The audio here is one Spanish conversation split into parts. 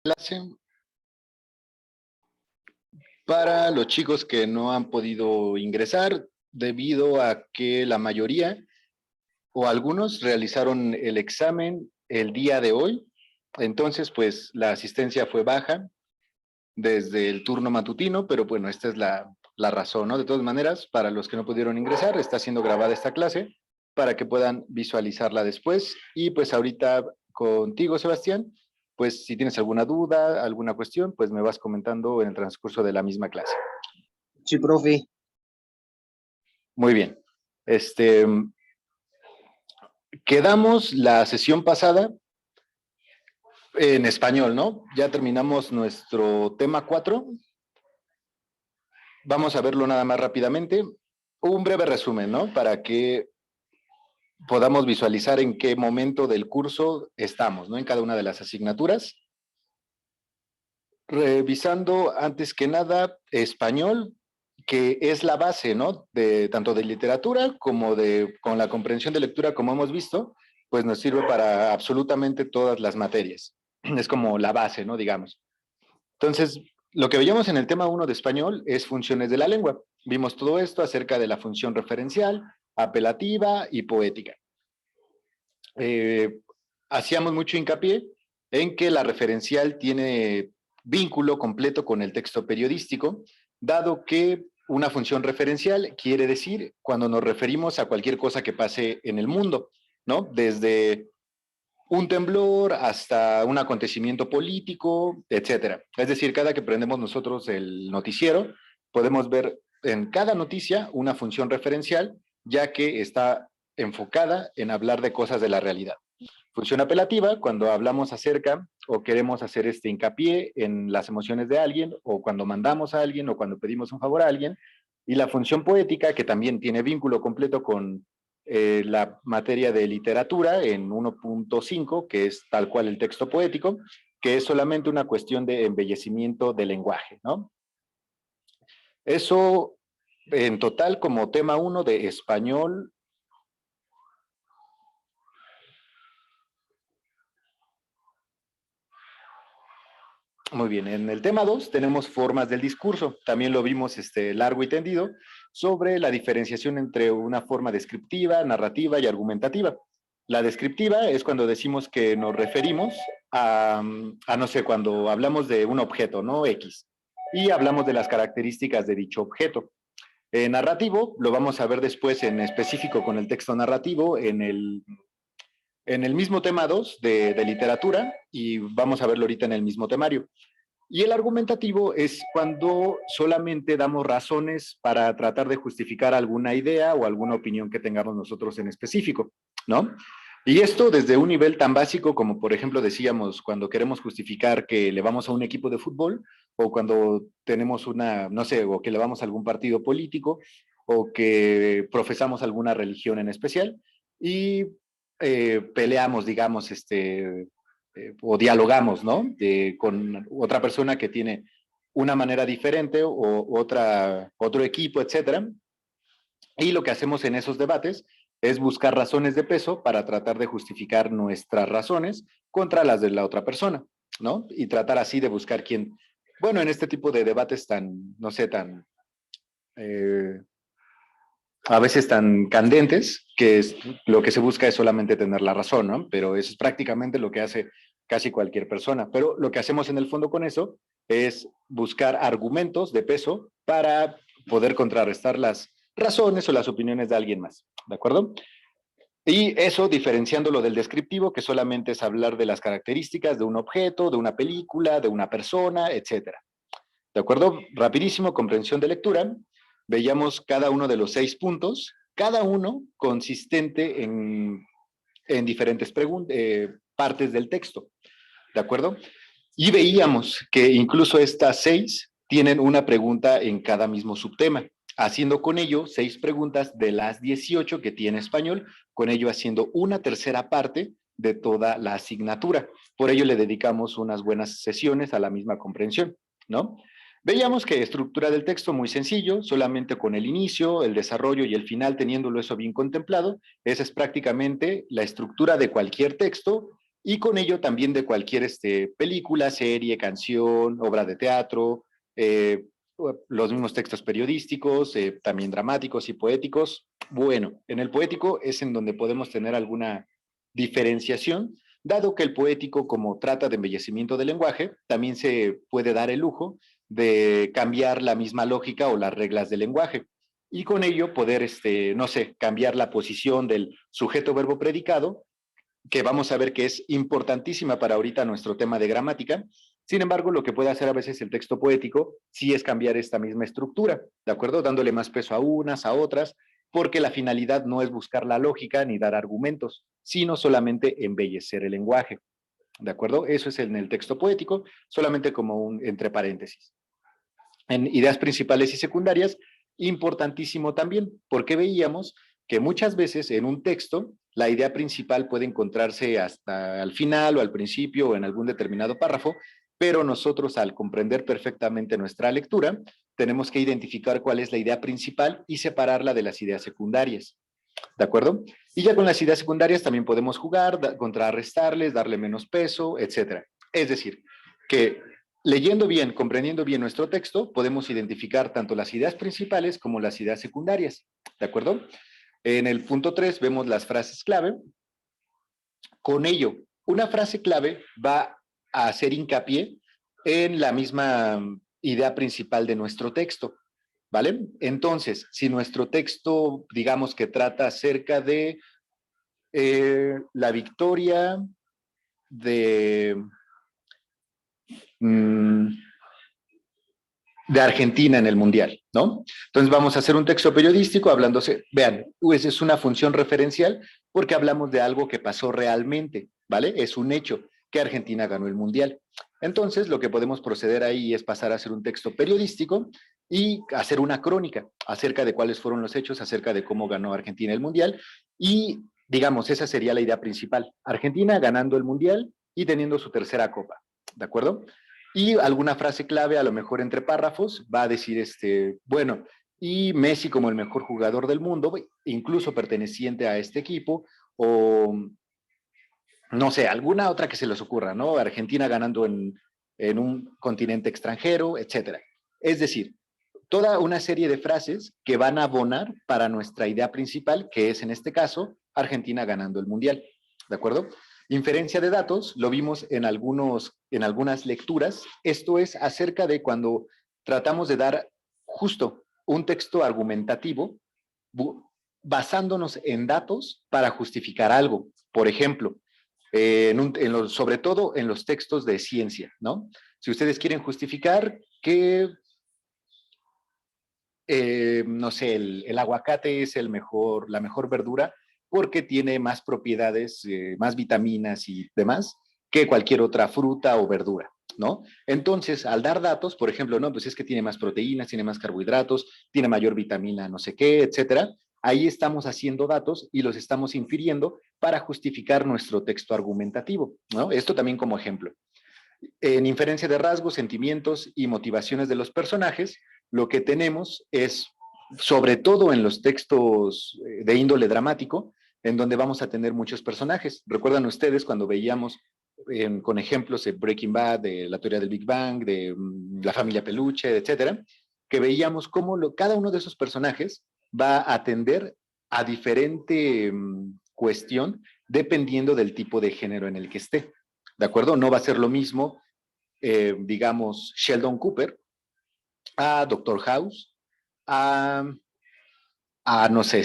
Clase para los chicos que no han podido ingresar debido a que la mayoría o algunos realizaron el examen el día de hoy. Entonces, pues la asistencia fue baja desde el turno matutino, pero bueno, esta es la razón, ¿no? De todas maneras, para los que no pudieron ingresar, está siendo grabada esta clase para que puedan visualizarla después. Y pues ahorita contigo, Sebastián, pues si tienes alguna duda, alguna cuestión, pues me vas comentando en el transcurso de la misma clase. Sí, profe. Muy bien. Quedamos la sesión pasada en español, ¿no? Ya terminamos nuestro tema 4. Vamos a verlo nada más rápidamente. Un breve resumen, ¿no? Para que podamos visualizar en qué momento del curso estamos, ¿no? En cada una de las asignaturas. Revisando antes que nada español, que es la base, ¿no? Tanto de literatura como con la comprensión de lectura, como hemos visto, pues nos sirve para absolutamente todas las materias. Es como la base, ¿no? Digamos. Entonces, lo que veíamos en el tema 1 de español es funciones de la lengua. Vimos todo esto acerca de la función referencial, apelativa y poética. Hacíamos mucho hincapié en que la referencial tiene vínculo completo con el texto periodístico, dado que una función referencial quiere decir cuando nos referimos a cualquier cosa que pase en el mundo, ¿no? Desde un temblor hasta un acontecimiento político, etcétera. Es decir, cada que prendemos nosotros el noticiero, podemos ver en cada noticia una función referencial, ya que está enfocada en hablar de cosas de la realidad. Función apelativa, cuando hablamos acerca o queremos hacer este hincapié en las emociones de alguien, o cuando mandamos a alguien, o cuando pedimos un favor a alguien. Y la función poética, que también tiene vínculo completo con la materia de literatura en 1.5, que es tal cual el texto poético, que es solamente una cuestión de embellecimiento del lenguaje, ¿no? Eso en total como tema 1 de español. Muy bien, en el tema 2 tenemos formas del discurso. También lo vimos largo y tendido sobre la diferenciación entre una forma descriptiva, narrativa y argumentativa. La descriptiva es cuando decimos que nos referimos no sé, cuando hablamos de un objeto, ¿no? X, y hablamos de las características de dicho objeto. Narrativo lo vamos a ver después en específico con el texto narrativo en el mismo tema 2 de literatura, y vamos a verlo ahorita en el mismo temario. Y el argumentativo es cuando solamente damos razones para tratar de justificar alguna idea o alguna opinión que tengamos nosotros en específico, ¿no? Y esto desde un nivel tan básico como, por ejemplo, decíamos, cuando queremos justificar que le vamos a un equipo de fútbol, o cuando tenemos no sé, o que le vamos a algún partido político, o que profesamos alguna religión en especial, y peleamos, digamos, o dialogamos, ¿no? Con otra persona que tiene una manera diferente o otro equipo, etcétera. Y lo que hacemos en esos debates es buscar razones de peso para tratar de justificar nuestras razones contra las de la otra persona, ¿no? Y tratar así de buscar quién, bueno, en este tipo de debates tan, no sé, eh, a veces tan candentes, lo que se busca es solamente tener la razón, ¿no? Pero eso es prácticamente lo que hace casi cualquier persona. Pero lo que hacemos en el fondo con eso es buscar argumentos de peso para poder contrarrestar las razones o las opiniones de alguien más, ¿de acuerdo? Y eso diferenciándolo del descriptivo, que solamente es hablar de las características de un objeto, de una película, de una persona, etcétera. ¿De acuerdo? Rapidísimo, comprensión de lectura. Veíamos cada uno de los 6 puntos, cada uno consistente en diferentes partes del texto. ¿De acuerdo? Y veíamos que incluso estas 6 tienen una pregunta en cada mismo subtema, haciendo con ello 6 preguntas de las 18 que tiene español, con ello haciendo una tercera parte de toda la asignatura. Por ello le dedicamos unas buenas sesiones a la misma comprensión, ¿no? Veíamos que estructura del texto muy sencillo, solamente con el inicio, el desarrollo y el final, teniéndolo eso bien contemplado. Esa es prácticamente la estructura de cualquier texto, y con ello también de cualquier película, serie, canción, obra de teatro, los mismos textos periodísticos, también dramáticos y poéticos. Bueno, en el poético es en donde podemos tener alguna diferenciación, dado que el poético, como trata de embellecimiento del lenguaje, también se puede dar el lujo de cambiar la misma lógica o las reglas del lenguaje y con ello poder, no sé, cambiar la posición del sujeto verbo predicado, que vamos a ver que es importantísima para ahorita nuestro tema de gramática. Sin embargo, lo que puede hacer a veces el texto poético sí es cambiar esta misma estructura, ¿de acuerdo? Dándole más peso a unas, a otras, porque la finalidad no es buscar la lógica ni dar argumentos, sino solamente embellecer el lenguaje, ¿de acuerdo? Eso es en el texto poético, solamente como un entre paréntesis. En ideas principales y secundarias, importantísimo también, porque veíamos que muchas veces en un texto la idea principal puede encontrarse hasta al final o al principio o en algún determinado párrafo, pero nosotros al comprender perfectamente nuestra lectura, tenemos que identificar cuál es la idea principal y separarla de las ideas secundarias. ¿De acuerdo? Y ya con las ideas secundarias también podemos jugar, contrarrestarles, darle menos peso, etcétera. Es decir, que leyendo bien, comprendiendo bien nuestro texto, podemos identificar tanto las ideas principales como las ideas secundarias. ¿De acuerdo? En el punto 3 vemos las frases clave. Con ello, una frase clave va a hacer hincapié en la misma idea principal de nuestro texto. ¿Vale? Entonces, si nuestro texto, digamos que trata acerca de la victoria de, mmm, de Argentina en el Mundial, ¿no? Entonces vamos a hacer un texto periodístico hablándose, vean, pues es una función referencial porque hablamos de algo que pasó realmente, ¿vale? Es un hecho que Argentina ganó el Mundial. Entonces lo que podemos proceder ahí es pasar a hacer un texto periodístico y hacer una crónica acerca de cuáles fueron los hechos, acerca de cómo ganó Argentina el Mundial y digamos, esa sería la idea principal. Argentina ganando el Mundial y teniendo su tercera copa, ¿de acuerdo? Y alguna frase clave, a lo mejor entre párrafos, va a decir, bueno, y Messi como el mejor jugador del mundo, incluso perteneciente a este equipo, o no sé, alguna otra que se les ocurra, ¿no? Argentina ganando en un continente extranjero, etcétera. Es decir, toda una serie de frases que van a abonar para nuestra idea principal, que es en este caso Argentina ganando el Mundial. ¿De acuerdo? Inferencia de datos, lo vimos en algunas lecturas. Esto es acerca de cuando tratamos de dar justo un texto argumentativo basándonos en datos para justificar algo. Por ejemplo, sobre todo en los textos de ciencia, ¿no? Si ustedes quieren justificar que no sé, el aguacate es la mejor verdura porque tiene más propiedades, más vitaminas y demás que cualquier otra fruta o verdura, ¿no? Entonces, al dar datos, por ejemplo, no, pues es que tiene más proteínas, tiene más carbohidratos, tiene mayor vitamina, no sé qué, etcétera. Ahí estamos haciendo datos y los estamos infiriendo para justificar nuestro texto argumentativo, ¿no? Esto también como ejemplo. En inferencia de rasgos, sentimientos y motivaciones de los personajes, lo que tenemos es, sobre todo en los textos de índole dramático, en donde vamos a tener muchos personajes. ¿Recuerdan ustedes cuando veíamos con ejemplos de Breaking Bad, de la teoría del Big Bang, de la familia Peluche, etcétera, que veíamos cómo cada uno de esos personajes va a atender a diferente cuestión dependiendo del tipo de género en el que esté? ¿De acuerdo? No va a ser lo mismo, digamos, Sheldon Cooper, a Doctor House, a, no sé,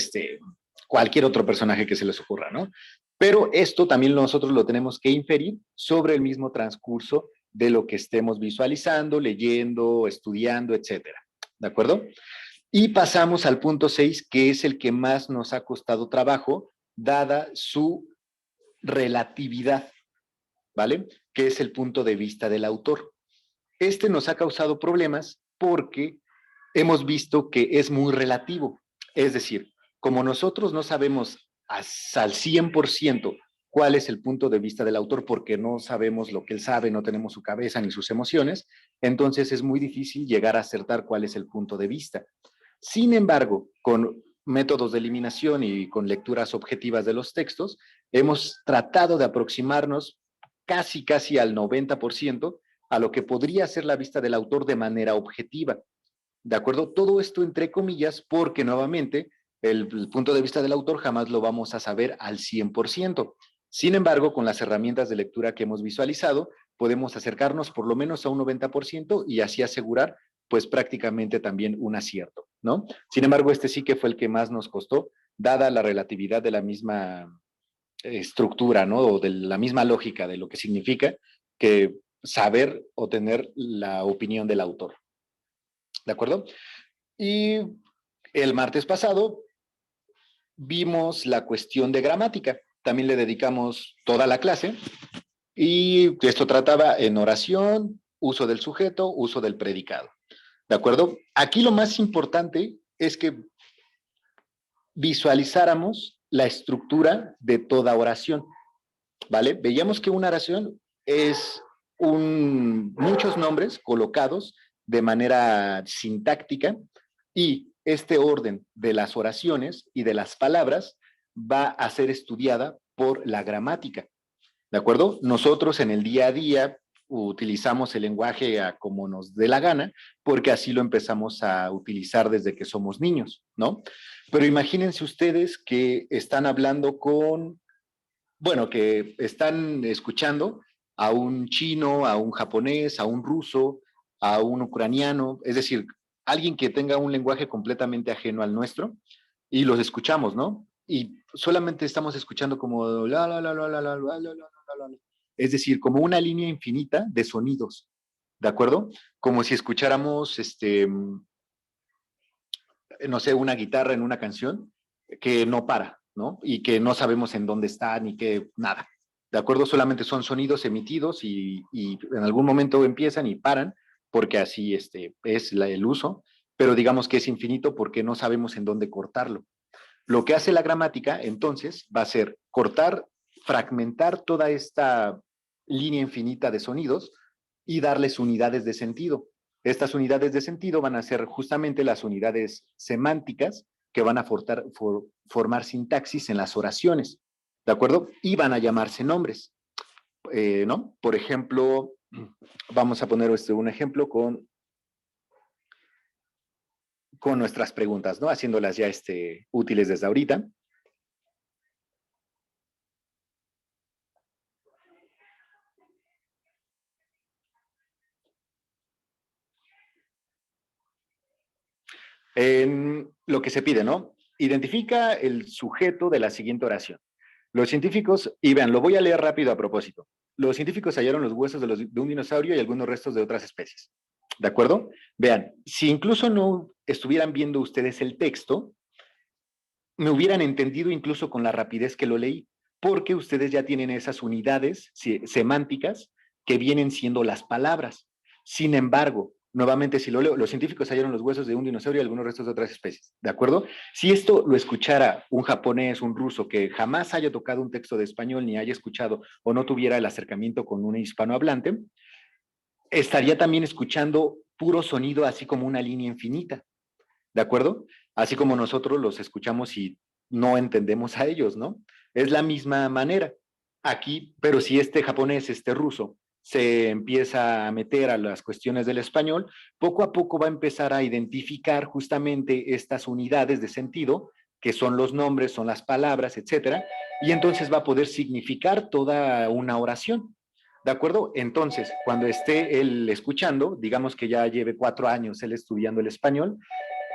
cualquier otro personaje que se les ocurra, ¿no? Pero esto también nosotros lo tenemos que inferir sobre el mismo transcurso de lo que estemos visualizando, leyendo, estudiando, etcétera. ¿De acuerdo? Y pasamos al punto 6, que es el que más nos ha costado trabajo, dada su relatividad, ¿vale? Que es el punto de vista del autor. Este nos ha causado problemas porque hemos visto que es muy relativo. Es decir, como nosotros no sabemos al 100% cuál es el punto de vista del autor porque no sabemos lo que él sabe, no tenemos su cabeza ni sus emociones, entonces es muy difícil llegar a acertar cuál es el punto de vista. Sin embargo, con métodos de eliminación y con lecturas objetivas de los textos, hemos tratado de aproximarnos casi al 90% a lo que podría ser la vista del autor de manera objetiva. ¿De acuerdo? Todo esto entre comillas porque nuevamente el punto de vista del autor jamás lo vamos a saber al 100%. Sin embargo, con las herramientas de lectura que hemos visualizado, podemos acercarnos por lo menos a un 90% y así asegurar pues prácticamente también un acierto, ¿no? Sin embargo, este sí que fue el que más nos costó, dada la relatividad de la misma estructura, ¿no? O de la misma lógica de lo que significa que saber o tener la opinión del autor. ¿De acuerdo? Y el martes pasado vimos la cuestión de gramática. También le dedicamos toda la clase y esto trataba en oración, uso del sujeto, uso del predicado. ¿De acuerdo? Aquí lo más importante es que visualizáramos la estructura de toda oración. ¿Vale? Veíamos que una oración es muchos nombres colocados de manera sintáctica y este orden de las oraciones y de las palabras va a ser estudiada por la gramática, ¿de acuerdo? Nosotros en el día a día utilizamos el lenguaje a como nos dé la gana, porque así lo empezamos a utilizar desde que somos niños, ¿no? Pero imagínense ustedes que están hablando que están escuchando a un chino, a un japonés, a un ruso, a un ucraniano, es decir, alguien que tenga un lenguaje completamente ajeno al nuestro y los escuchamos, ¿no? Y solamente estamos escuchando como es decir, como una línea infinita de sonidos, ¿de acuerdo? Como si escucháramos, no sé, una guitarra en una canción que no para, ¿no? Y que no sabemos en dónde está ni qué, nada. ¿De acuerdo? Solamente son sonidos emitidos y en algún momento empiezan y paran, porque así es el uso, pero digamos que es infinito porque no sabemos en dónde cortarlo. Lo que hace la gramática, entonces, va a ser cortar, fragmentar toda esta línea infinita de sonidos y darles unidades de sentido. Estas unidades de sentido van a ser justamente las unidades semánticas que van a formar sintaxis en las oraciones, ¿de acuerdo? Y van a llamarse nombres, ¿no? Por ejemplo, vamos a poner un ejemplo con nuestras preguntas, ¿no? Haciéndolas ya útiles desde ahorita. En lo que se pide, ¿no? Identifica el sujeto de la siguiente oración. Los científicos, y vean, lo voy a leer rápido a propósito. Los científicos hallaron los huesos de un dinosaurio y algunos restos de otras especies. ¿De acuerdo? Vean, si incluso no estuvieran viendo ustedes el texto, me hubieran entendido incluso con la rapidez que lo leí, porque ustedes ya tienen esas unidades semánticas que vienen siendo las palabras. Sin embargo, nuevamente, si lo leo, los científicos hallaron los huesos de un dinosaurio y algunos restos de otras especies, ¿de acuerdo? Si esto lo escuchara un japonés, un ruso, que jamás haya tocado un texto de español, ni haya escuchado o no tuviera el acercamiento con un hispanohablante, estaría también escuchando puro sonido, así como una línea infinita, ¿de acuerdo? Así como nosotros los escuchamos y no entendemos a ellos, ¿no? Es la misma manera. Aquí, pero si este japonés, este ruso, se empieza a meter a las cuestiones del español, poco a poco va a empezar a identificar justamente estas unidades de sentido, que son los nombres, son las palabras, etcétera, y entonces va a poder significar toda una oración. ¿De acuerdo? Entonces, cuando esté él escuchando, digamos que ya lleve 4 años él estudiando el español,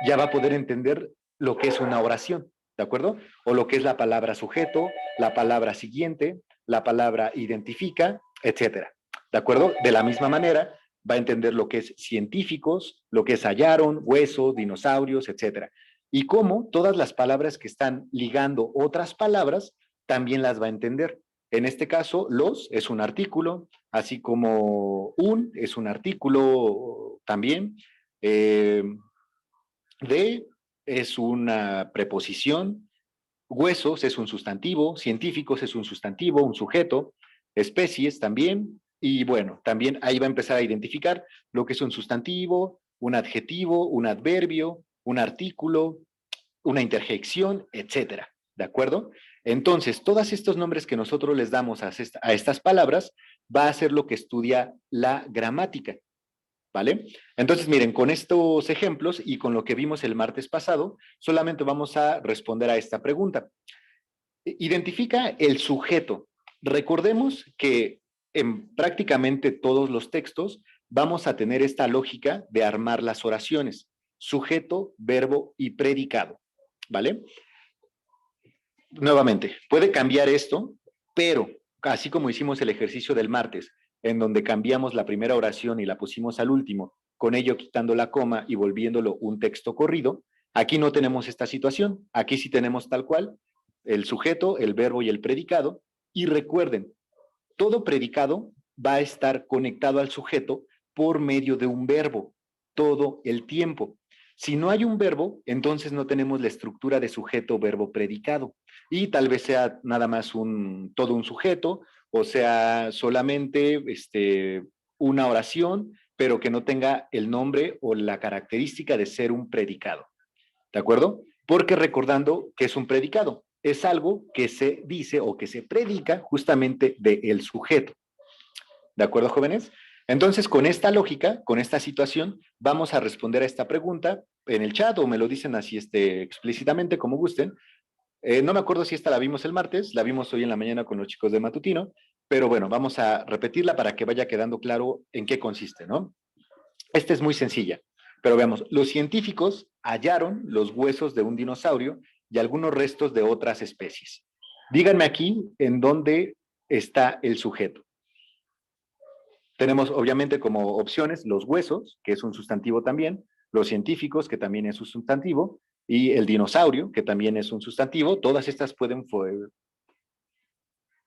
ya va a poder entender lo que es una oración, ¿de acuerdo? O lo que es la palabra sujeto, la palabra siguiente, la palabra identifica, etcétera. ¿De acuerdo? De la misma manera, va a entender lo que es científicos, lo que es hallaron, huesos, dinosaurios, etcétera. Y cómo todas las palabras que están ligando otras palabras, también las va a entender. En este caso, los es un artículo, así como un es un artículo también. De es una preposición, huesos es un sustantivo, científicos es un sustantivo, un sujeto, especies también, y bueno, también ahí va a empezar a identificar lo que es un sustantivo, un adjetivo, un adverbio, un artículo, una interjección, etcétera. ¿De acuerdo? Entonces, todos estos nombres que nosotros les damos a estas palabras va a ser lo que estudia la gramática, ¿vale? Entonces, miren, con estos ejemplos y con lo que vimos el martes pasado, solamente vamos a responder a esta pregunta. Identifica el sujeto. Recordemos que en prácticamente todos los textos vamos a tener esta lógica de armar las oraciones. Sujeto, verbo y predicado, ¿vale? Nuevamente, puede cambiar esto, pero así como hicimos el ejercicio del martes, en donde cambiamos la primera oración y la pusimos al último, con ello quitando la coma y volviéndolo un texto corrido, aquí no tenemos esta situación. Aquí sí tenemos tal cual el sujeto, el verbo y el predicado. Y recuerden, todo predicado va a estar conectado al sujeto por medio de un verbo todo el tiempo. Si no hay un verbo, entonces no tenemos la estructura de sujeto, verbo, predicado. Y tal vez sea nada más todo un sujeto, o sea, solamente una oración, pero que no tenga el nombre o la característica de ser un predicado. ¿De acuerdo? Porque recordando que es un predicado, es algo que se dice o que se predica justamente del sujeto. ¿De acuerdo, jóvenes? Entonces, con esta lógica, con esta situación, vamos a responder a esta pregunta en el chat o me lo dicen así explícitamente, como gusten. No me acuerdo si esta la vimos el martes, la vimos hoy en la mañana con los chicos de Matutino, pero bueno, vamos a repetirla para que vaya quedando claro en qué consiste, ¿no? Esta es muy sencilla, pero veamos, los científicos hallaron los huesos de un dinosaurio y algunos restos de otras especies. Díganme aquí en dónde está el sujeto. Tenemos obviamente como opciones los huesos, que es un sustantivo también, los científicos, que también es un sustantivo, y el dinosaurio, que también es un sustantivo. Todas estas pueden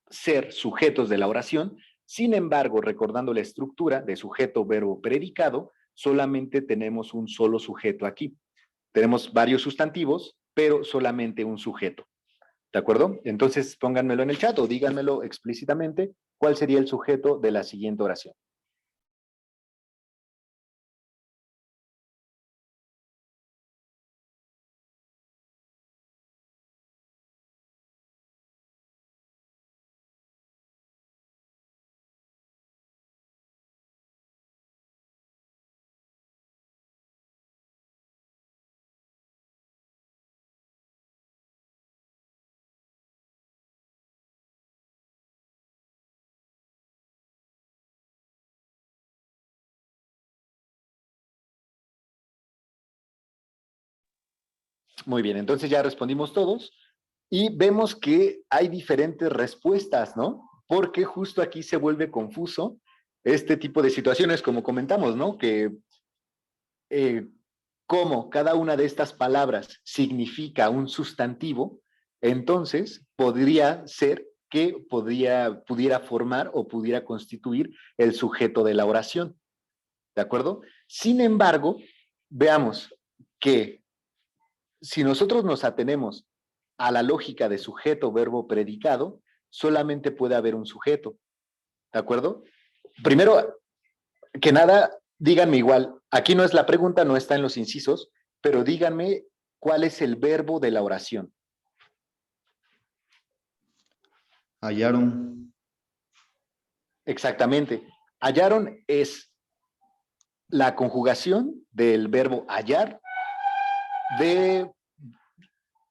ser sujetos de la oración. Sin embargo, recordando la estructura de sujeto, verbo, predicado, solamente tenemos un solo sujeto aquí. Tenemos varios sustantivos, pero solamente un sujeto. ¿De acuerdo? Entonces pónganmelo en el chat o díganmelo explícitamente cuál sería el sujeto de la siguiente oración. Muy bien, entonces ya respondimos todos y vemos que hay diferentes respuestas, ¿no? Porque justo aquí se vuelve confuso este tipo de situaciones, como comentamos, ¿no? Que eh, como cada una de estas palabras significa un sustantivo, entonces podría ser que pudiera formar o pudiera constituir el sujeto de la oración, ¿de acuerdo? Sin embargo, veamos que si nosotros nos atenemos a la lógica de sujeto, verbo, predicado, solamente puede haber un sujeto, ¿de acuerdo? Primero que nada, díganme igual, aquí no es la pregunta, no está en los incisos, pero díganme cuál es el verbo de la oración. Hallaron. Exactamente. Hallaron es la conjugación del verbo hallar de,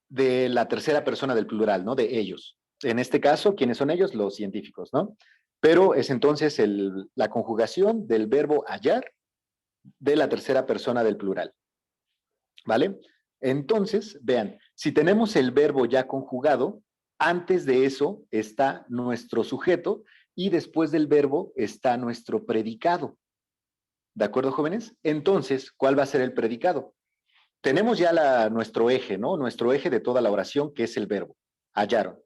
de la tercera persona del plural, ¿no? De ellos. En este caso, ¿quiénes son ellos? Los científicos, ¿no? Pero es entonces la conjugación del verbo hallar de la tercera persona del plural. ¿Vale? Entonces, vean, si tenemos el verbo ya conjugado, antes de eso está nuestro sujeto y después del verbo está nuestro predicado. ¿De acuerdo, jóvenes? Entonces, ¿cuál va a ser el predicado? Tenemos ya nuestro eje, ¿no? Nuestro eje de toda la oración, que es el verbo. Hallaron.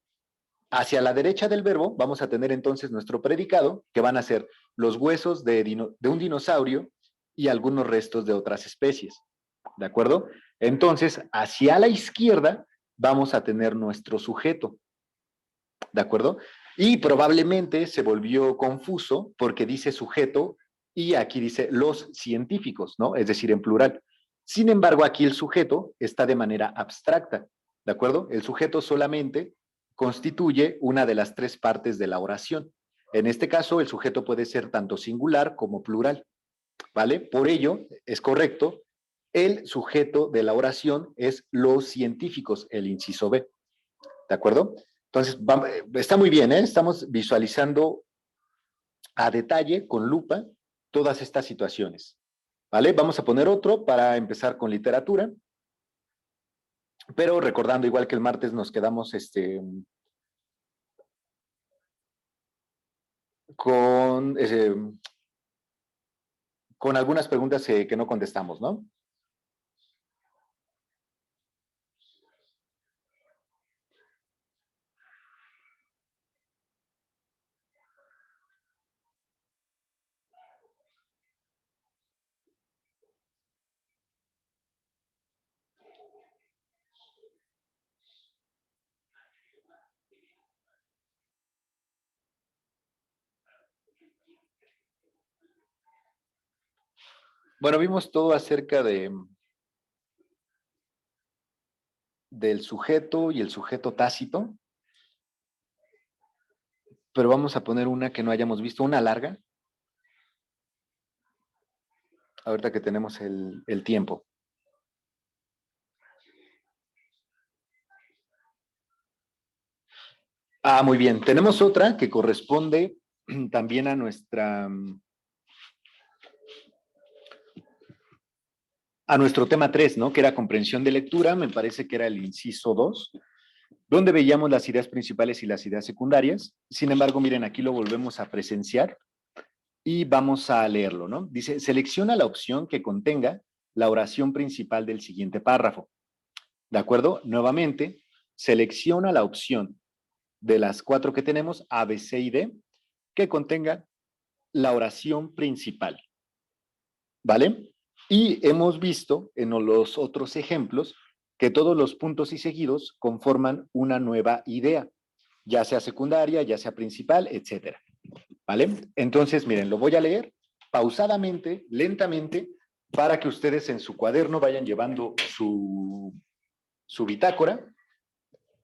Hacia la derecha del verbo vamos a tener entonces nuestro predicado, que van a ser los huesos de un dinosaurio y algunos restos de otras especies. ¿De acuerdo? Entonces, hacia la izquierda vamos a tener nuestro sujeto. ¿De acuerdo? Y probablemente se volvió confuso porque dice sujeto y aquí dice los científicos, ¿no? Es decir, en plural. Sin embargo, aquí el sujeto está de manera abstracta. ¿De acuerdo? El sujeto solamente constituye una de las tres partes de la oración. En este caso, el sujeto puede ser tanto singular como plural, ¿vale? Por ello, es correcto, el sujeto de la oración es los científicos, el inciso B, ¿de acuerdo? Entonces, está muy bien, ¿eh? Estamos visualizando a detalle, con lupa, todas estas situaciones, ¿vale? Vamos a poner otro para empezar con literatura, pero recordando, igual que el martes, nos quedamos con, con algunas preguntas que no contestamos, ¿no? Bueno, vimos todo acerca del sujeto y el sujeto tácito, pero vamos a poner una que no hayamos visto, una larga, ahorita que tenemos el tiempo. Ah, muy bien. Tenemos otra que corresponde también a nuestro tema 3, ¿no? Que era comprensión de lectura, me parece que era el inciso 2, donde veíamos las ideas principales y las ideas secundarias. Sin embargo, miren, aquí lo volvemos a presenciar y vamos a leerlo, ¿no? Dice, selecciona la opción que contenga la oración principal del siguiente párrafo. ¿De acuerdo? Nuevamente, selecciona la opción de las 4 que tenemos, A, B, C y D, que contenga la oración principal. ¿Vale? Y hemos visto en los otros ejemplos que todos los puntos y seguidos conforman una nueva idea, ya sea secundaria, ya sea principal, etcétera. ¿Vale? Entonces, miren, lo voy a leer pausadamente, lentamente, para que ustedes en su cuaderno vayan llevando su bitácora,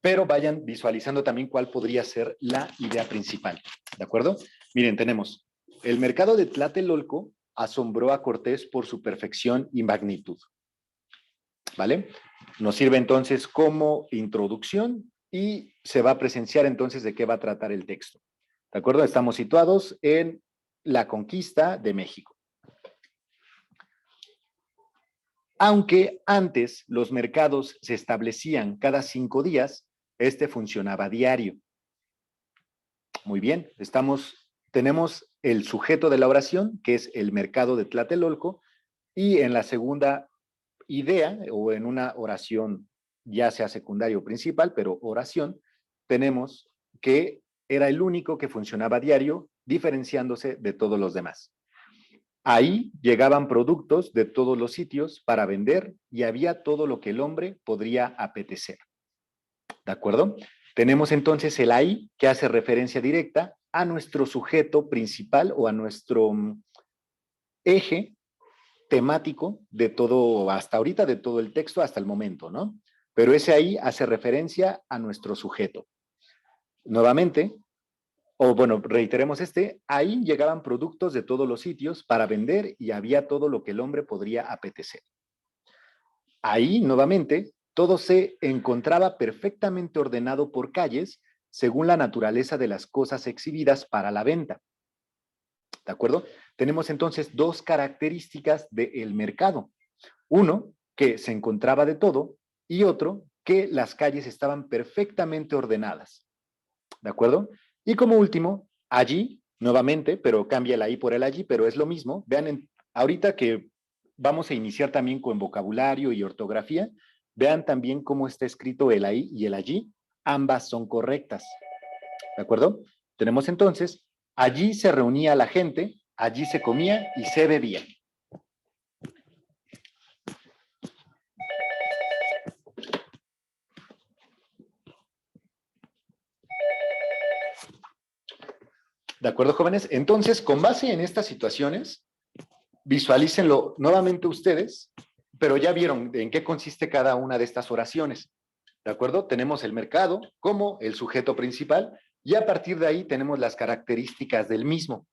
pero vayan visualizando también cuál podría ser la idea principal. ¿De acuerdo? Miren, tenemos el mercado de Tlatelolco asombró a Cortés por su perfección y magnitud. ¿Vale? Nos sirve entonces como introducción y se va a presenciar entonces de qué va a tratar el texto. ¿De acuerdo? Estamos situados en la conquista de México. Aunque antes los mercados se establecían cada 5 días, este funcionaba diario. Muy bien, tenemos el sujeto de la oración, que es el mercado de Tlatelolco, y en la segunda idea, o en una oración, ya sea secundaria o principal, pero oración, tenemos que era el único que funcionaba diario, diferenciándose de todos los demás. Ahí llegaban productos de todos los sitios para vender y había todo lo que el hombre podría apetecer. ¿De acuerdo? Tenemos entonces el ahí, que hace referencia directa a nuestro sujeto principal o a nuestro eje temático de todo, hasta ahorita, de todo el texto hasta el momento, ¿no? Pero ese ahí hace referencia a nuestro sujeto. Nuevamente, o bueno, reiteremos ahí llegaban productos de todos los sitios para vender y había todo lo que el hombre podría apetecer. Ahí, nuevamente, todo se encontraba perfectamente ordenado por calles según la naturaleza de las cosas exhibidas para la venta. ¿De acuerdo? Tenemos entonces 2 características del mercado. Uno, que se encontraba de todo, y otro, que las calles estaban perfectamente ordenadas. ¿De acuerdo? Y como último, allí, nuevamente, pero cambia el ahí por el allí, pero es lo mismo. Vean, ahorita que vamos a iniciar también con vocabulario y ortografía, vean también cómo está escrito el ahí y el allí. Ambas son correctas. ¿De acuerdo? Tenemos entonces, allí se reunía la gente, allí se comía y se bebía. ¿De acuerdo, jóvenes? Entonces, con base en estas situaciones, visualícenlo nuevamente ustedes, pero ya vieron en qué consiste cada una de estas oraciones. ¿de acuerdo? Tenemos el mercado como el sujeto principal y a partir de ahí tenemos las características del mismo,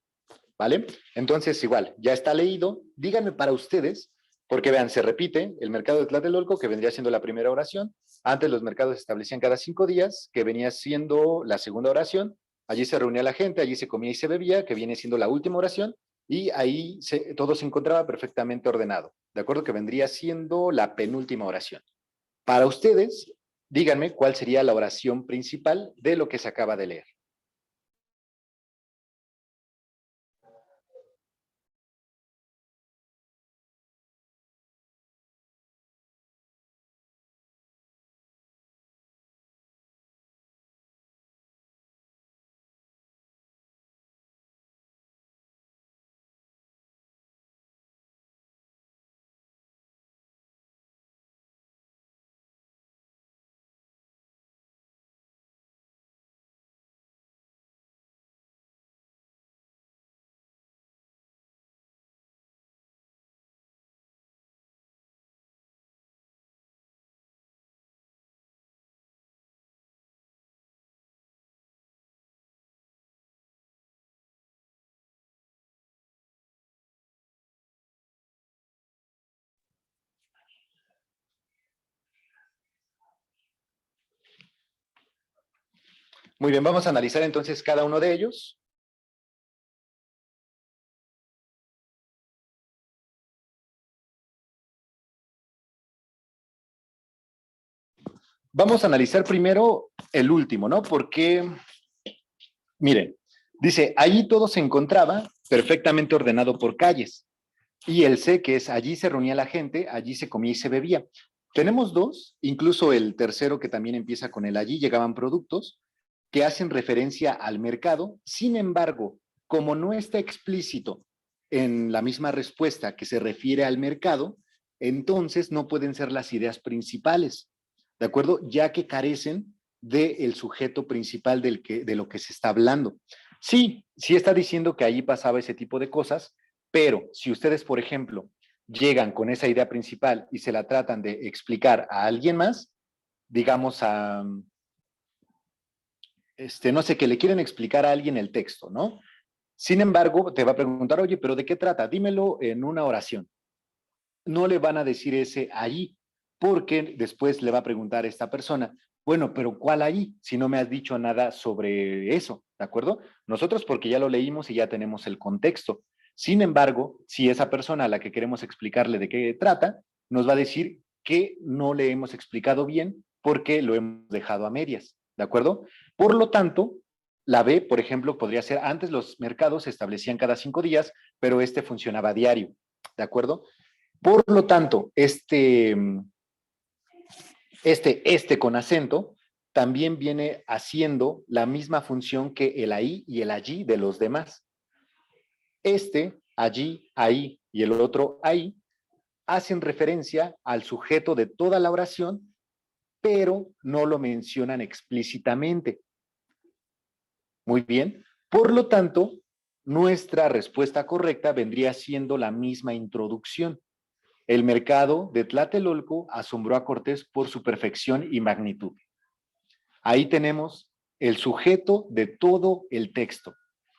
¿vale? Entonces, igual, ya está leído. Díganme para ustedes, porque vean, se repite el mercado de Tlatelolco, que vendría siendo la primera oración. Antes los mercados se establecían cada 5 días, que venía siendo la segunda oración. Allí se reunía la gente, allí se comía y se bebía, que viene siendo la última oración, y ahí todo se encontraba perfectamente ordenado, ¿de acuerdo? Que vendría siendo la penúltima oración. Para ustedes, díganme cuál sería la oración principal de lo que se acaba de leer. Muy bien, vamos a analizar entonces cada uno de ellos. Vamos a analizar primero el último, ¿no? Porque, miren, dice, allí todo se encontraba perfectamente ordenado por calles. Y el C, que es allí se reunía la gente, allí se comía y se bebía. Tenemos dos, incluso el tercero que también empieza con el allí llegaban productos, que hacen referencia al mercado. Sin embargo, como no está explícito en la misma respuesta que se refiere al mercado, entonces no pueden ser las ideas principales, ¿de acuerdo? Ya que carecen del sujeto principal de lo que se está hablando. Sí, sí está diciendo que allí pasaba ese tipo de cosas, pero si ustedes, por ejemplo, llegan con esa idea principal y se la tratan de explicar a alguien más, digamos no sé, que le quieren explicar a alguien el texto, ¿no? Sin embargo, te va a preguntar, oye, pero ¿de qué trata? Dímelo en una oración. No le van a decir ese allí, porque después le va a preguntar a esta persona, bueno, pero ¿cuál allí? Si no me has dicho nada sobre eso, ¿de acuerdo? Nosotros porque ya lo leímos y ya tenemos el contexto. Sin embargo, si esa persona a la que queremos explicarle de qué trata, nos va a decir que no le hemos explicado bien porque lo hemos dejado a medias, ¿de acuerdo? Por lo tanto, la B, por ejemplo, podría ser, antes los mercados se establecían cada 5 días, pero este funcionaba a diario, ¿de acuerdo? Por lo tanto, este con acento también viene haciendo la misma función que el ahí y el allí de los demás. Allí, ahí y el otro ahí hacen referencia al sujeto de toda la oración, pero no lo mencionan explícitamente. Muy bien. Por lo tanto, nuestra respuesta correcta vendría siendo la misma introducción. El mercado de Tlatelolco asombró a Cortés por su perfección y magnitud. Ahí tenemos el sujeto de todo el texto.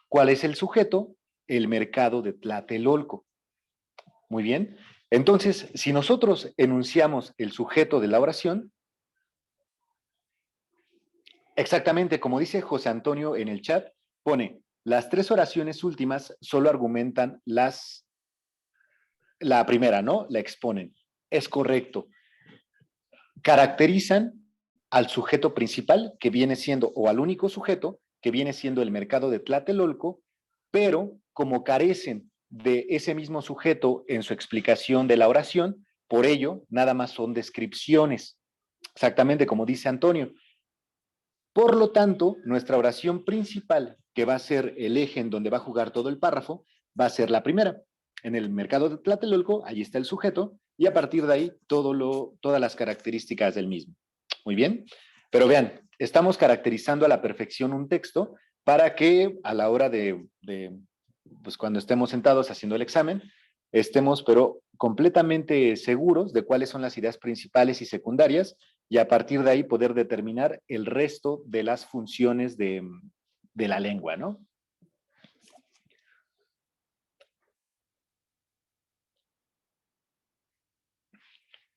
¿Cuál es el sujeto? El mercado de Tlatelolco. Muy bien. Entonces, si nosotros enunciamos el sujeto de la oración, exactamente como dice José Antonio en el chat, pone, las 3 oraciones últimas solo argumentan la primera, ¿no? La exponen. Es correcto. Caracterizan al sujeto principal, que viene siendo, o al único sujeto, que viene siendo el mercado de Tlatelolco, pero como carecen de ese mismo sujeto en su explicación de la oración, por ello, nada más son descripciones, exactamente como dice Antonio. Por lo tanto, nuestra oración principal, que va a ser el eje en donde va a jugar todo el párrafo, va a ser la primera. En el mercado de Tlatelolco, ahí está el sujeto, y a partir de ahí todas las características del mismo. Muy bien, pero vean, estamos caracterizando a la perfección un texto para que a la hora pues cuando estemos sentados haciendo el examen, estemos pero completamente seguros de cuáles son las ideas principales y secundarias y a partir de ahí poder determinar el resto de las funciones de la lengua, ¿no?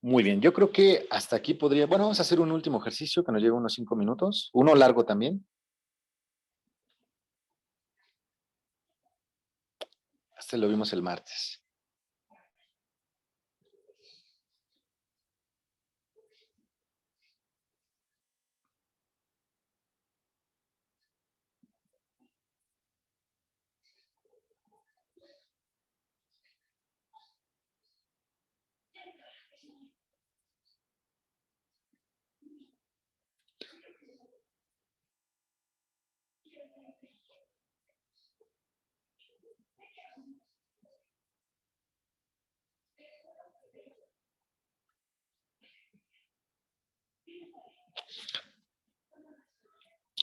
Muy bien, yo creo que hasta aquí podría, bueno, vamos a hacer un último ejercicio que nos lleva unos 5 minutos, uno largo también. Este lo vimos el martes.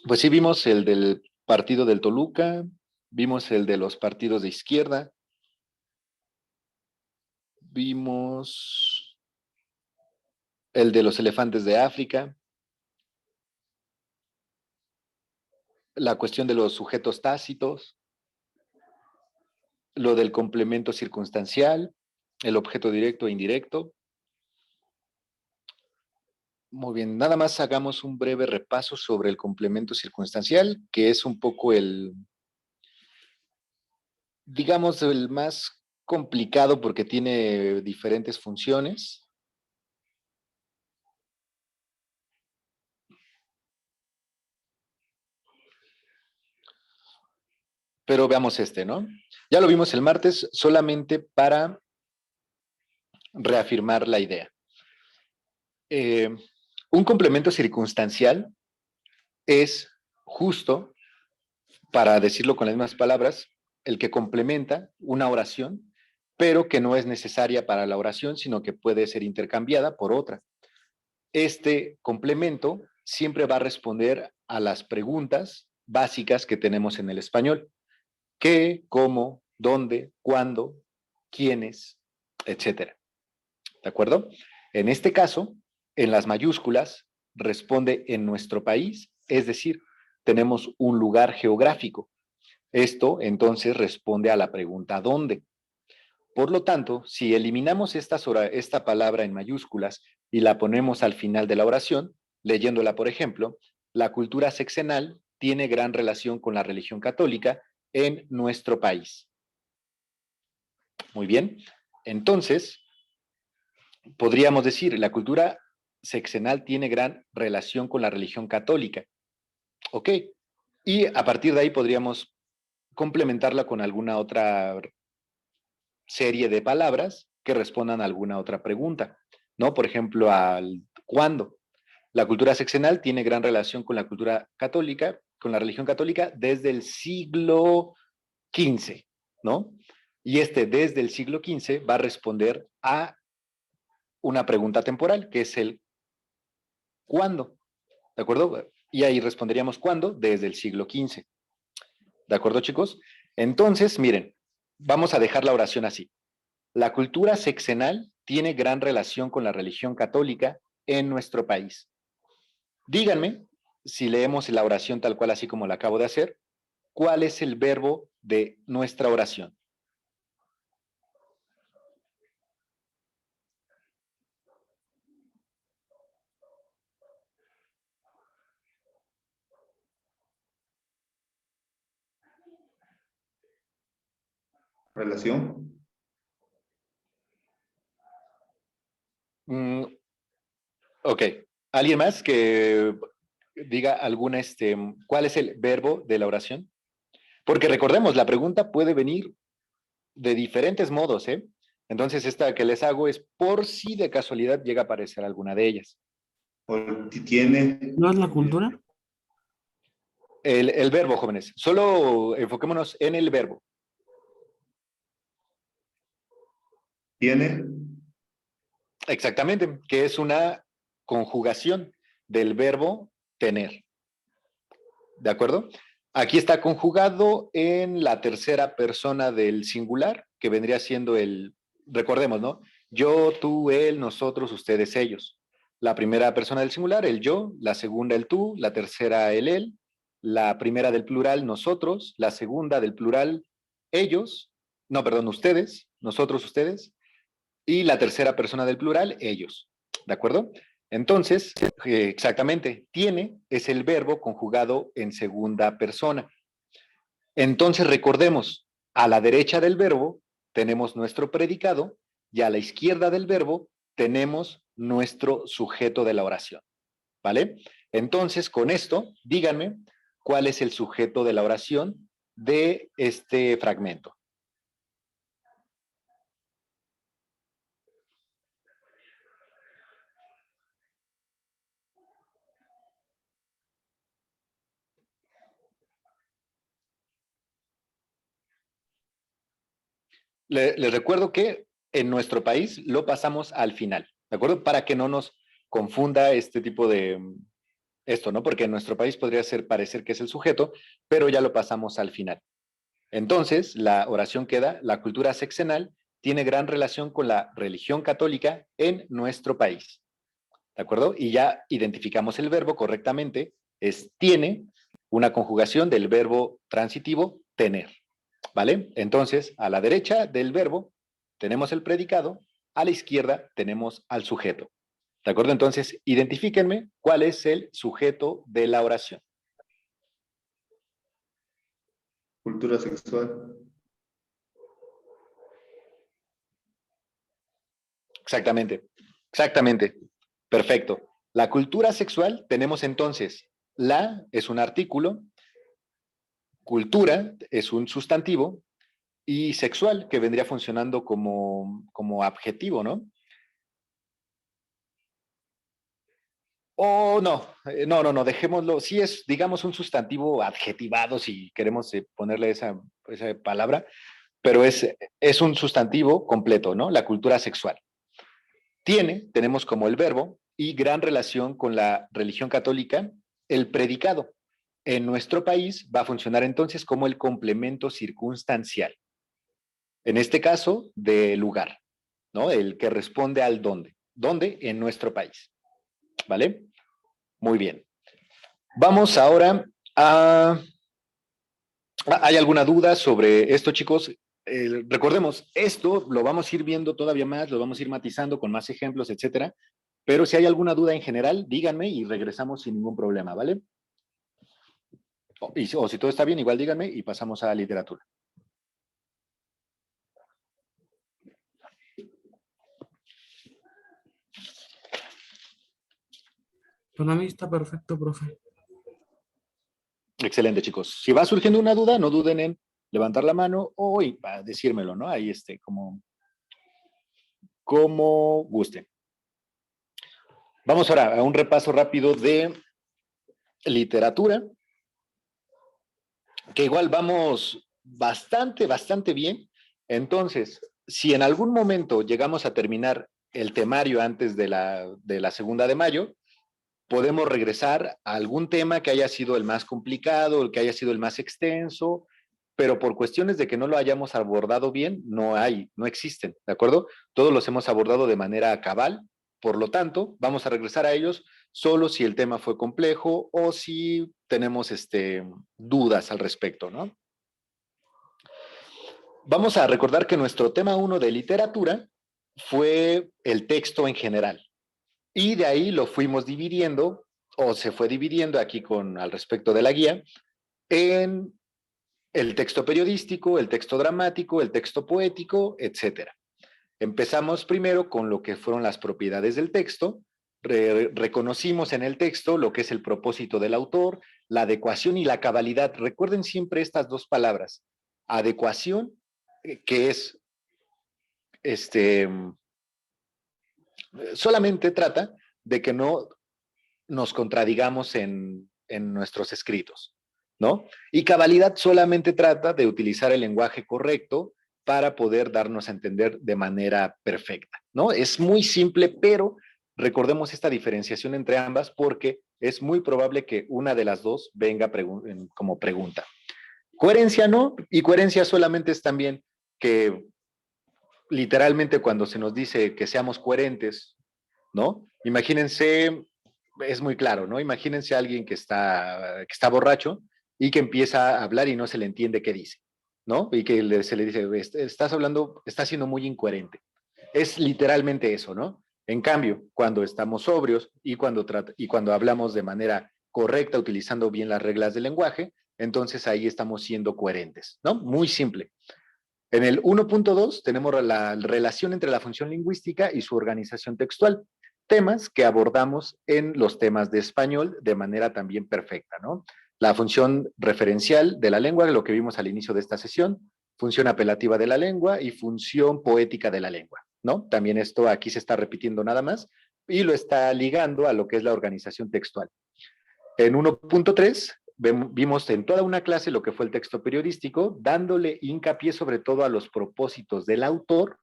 Pues sí, vimos el del partido del Toluca, vimos el de los partidos de izquierda, vimos el de los elefantes de África, la cuestión de los sujetos tácitos, lo del complemento circunstancial, el objeto directo e indirecto. Muy bien, nada más hagamos un breve repaso sobre el complemento circunstancial, que es un poco el, digamos, el más complicado porque tiene diferentes funciones. Pero veamos este, ¿no? Ya lo vimos el martes solamente para reafirmar la idea. Un complemento circunstancial es justo, para decirlo con las mismas palabras, el que complementa una oración, pero que no es necesaria para la oración, sino que puede ser intercambiada por otra. Este complemento siempre va a responder a las preguntas básicas que tenemos en el español. ¿Qué, cómo, dónde, cuándo, quiénes, etcétera? ¿De acuerdo? En este caso, en las mayúsculas, responde en nuestro país, es decir, tenemos un lugar geográfico. Esto entonces responde a la pregunta ¿dónde? Por lo tanto, si eliminamos esta palabra en mayúsculas y la ponemos al final de la oración, leyéndola, por ejemplo, la cultura sexenal tiene gran relación con la religión católica en nuestro país. Muy bien. Entonces, podríamos decir, la cultura sexenal tiene gran relación con la religión católica. ¿Ok? Y a partir de ahí podríamos complementarla con alguna otra serie de palabras que respondan a alguna otra pregunta, ¿no? Por ejemplo, al ¿cuándo? La cultura sexenal tiene gran relación con la cultura católica, con la religión católica desde el siglo XV, ¿no? Y este desde el siglo XV va a responder a una pregunta temporal, que es el ¿cuándo? ¿De acuerdo? Y ahí responderíamos ¿cuándo? Desde el siglo XV. ¿De acuerdo, chicos? Entonces, miren, vamos a dejar la oración así. La cultura sexenal tiene gran relación con la religión católica en nuestro país. Díganme, si leemos la oración tal cual así como la acabo de hacer, ¿cuál es el verbo de nuestra oración? Relación. Ok. ¿Alguien más que diga alguna, cuál es el verbo de la oración? Porque recordemos, la pregunta puede venir de diferentes modos, ¿eh? Entonces, esta que les hago es por si de casualidad llega a aparecer alguna de ellas. O tiene. ¿No es la cultura? El verbo, jóvenes. Solo enfoquémonos en el verbo. Tiene. Exactamente, que es una conjugación del verbo tener. ¿De acuerdo? Aquí está conjugado en la tercera persona del singular, que vendría siendo el, recordemos, ¿no? Yo, tú, él, nosotros, ustedes, ellos. La primera persona del singular, el yo, la segunda, el tú, la tercera, el él, la primera del plural, nosotros, la segunda del plural, ellos, no, perdón, ustedes, nosotros, ustedes, y la tercera persona del plural, ellos. ¿De acuerdo? Entonces, exactamente, tiene es el verbo conjugado en segunda persona. Entonces, recordemos, a la derecha del verbo tenemos nuestro predicado y a la izquierda del verbo tenemos nuestro sujeto de la oración. ¿Vale? Entonces, con esto, díganme cuál es el sujeto de la oración de este fragmento. Les recuerdo que en nuestro país lo pasamos al final, ¿de acuerdo? Para que no nos confunda este tipo de esto, ¿no? Porque en nuestro país podría ser parecer que es el sujeto, pero ya lo pasamos al final. Entonces, la oración queda, la cultura sexenal tiene gran relación con la religión católica en nuestro país, ¿de acuerdo? Y ya identificamos el verbo correctamente, es tiene, una conjugación del verbo transitivo tener. ¿Vale? Entonces, a la derecha del verbo tenemos el predicado, a la izquierda tenemos al sujeto. ¿De acuerdo? Entonces, identifíquenme cuál es el sujeto de la oración. Cultura sexual. Exactamente, exactamente. Perfecto. La cultura sexual tenemos entonces, la es un artículo, cultura es un sustantivo y sexual que vendría funcionando como adjetivo, ¿no? O no, no, dejémoslo. Sí es, digamos, un sustantivo adjetivado, si queremos ponerle esa palabra, pero es un sustantivo completo, ¿no? La cultura sexual. Tenemos como el verbo y gran relación con la religión católica, el predicado. En nuestro país va a funcionar entonces como el complemento circunstancial. En este caso, de lugar, ¿no? El que responde al dónde. ¿Dónde? En nuestro país. ¿Vale? Muy bien. Vamos ahora a... ¿Hay alguna duda sobre esto, chicos? Recordemos, esto lo vamos a ir viendo todavía más, lo vamos a ir matizando con más ejemplos, etcétera. Pero si hay alguna duda en general, díganme y regresamos sin ningún problema, ¿vale? O si todo está bien, igual díganme y pasamos a la literatura. Para mí está perfecto, profe. Excelente, chicos. Si va surgiendo una duda, no duden en levantar la mano o decírmelo, ¿no? Ahí como gusten. Vamos ahora a un repaso rápido de literatura, que igual vamos bastante bien. Entonces, si en algún momento llegamos a terminar el temario antes de la segunda de mayo, podemos regresar a algún tema que haya sido el más complicado, el que haya sido el más extenso, pero por cuestiones de que no lo hayamos abordado bien, no existen, ¿de acuerdo? Todos los hemos abordado de manera cabal, por lo tanto, vamos a regresar a ellos solo si el tema fue complejo o si tenemos dudas al respecto, ¿no? Vamos a recordar que nuestro tema 1 de literatura fue el texto en general. Y de ahí lo fuimos dividiendo, o se fue dividiendo aquí al respecto de la guía, en el texto periodístico, el texto dramático, el texto poético, etcétera. Empezamos primero con lo que fueron las propiedades del texto, reconocimos en el texto lo que es el propósito del autor, la adecuación y la cabalidad. Recuerden siempre estas dos palabras. Adecuación, que es solamente trata de que no nos contradigamos en nuestros escritos, ¿no? Y cabalidad solamente trata de utilizar el lenguaje correcto para poder darnos a entender de manera perfecta, ¿no? Es muy simple, pero recordemos esta diferenciación entre ambas porque es muy probable que una de las dos venga como pregunta. Coherencia no, y coherencia solamente es también que literalmente cuando se nos dice que seamos coherentes ¿no? Imagínense, es muy claro, ¿no? Imagínense a alguien que está borracho y que empieza a hablar y no se le entiende qué dice, ¿no? Y que se le dice, estás hablando, estás siendo muy incoherente. Es literalmente eso, ¿no? En cambio, cuando estamos sobrios y cuando hablamos de manera correcta, utilizando bien las reglas del lenguaje, entonces ahí estamos siendo coherentes, ¿no? Muy simple. En el 1.2 tenemos la relación entre la función lingüística y su organización textual, temas que abordamos en los temas de español de manera también perfecta, ¿no? La función referencial de la lengua, lo que vimos al inicio de esta sesión, función apelativa de la lengua y función poética de la lengua, ¿no? También esto aquí se está repitiendo nada más y lo está ligando a lo que es la organización textual. En 1.3 vimos en toda una clase lo que fue el texto periodístico, dándole hincapié sobre todo a los propósitos del autor,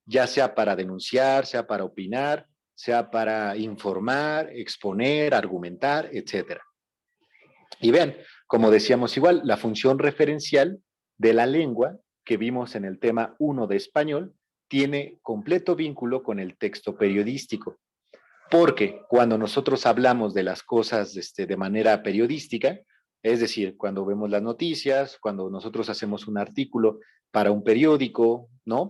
ya sea para denunciar, sea para opinar, sea para informar, exponer, argumentar, etcétera. Y vean, como decíamos igual, la función referencial de la lengua que vimos en el tema 1 de español tiene completo vínculo con el texto periodístico. Porque cuando nosotros hablamos de las cosas de manera periodística, es decir, cuando vemos las noticias, cuando nosotros hacemos un artículo para un periódico, ¿no?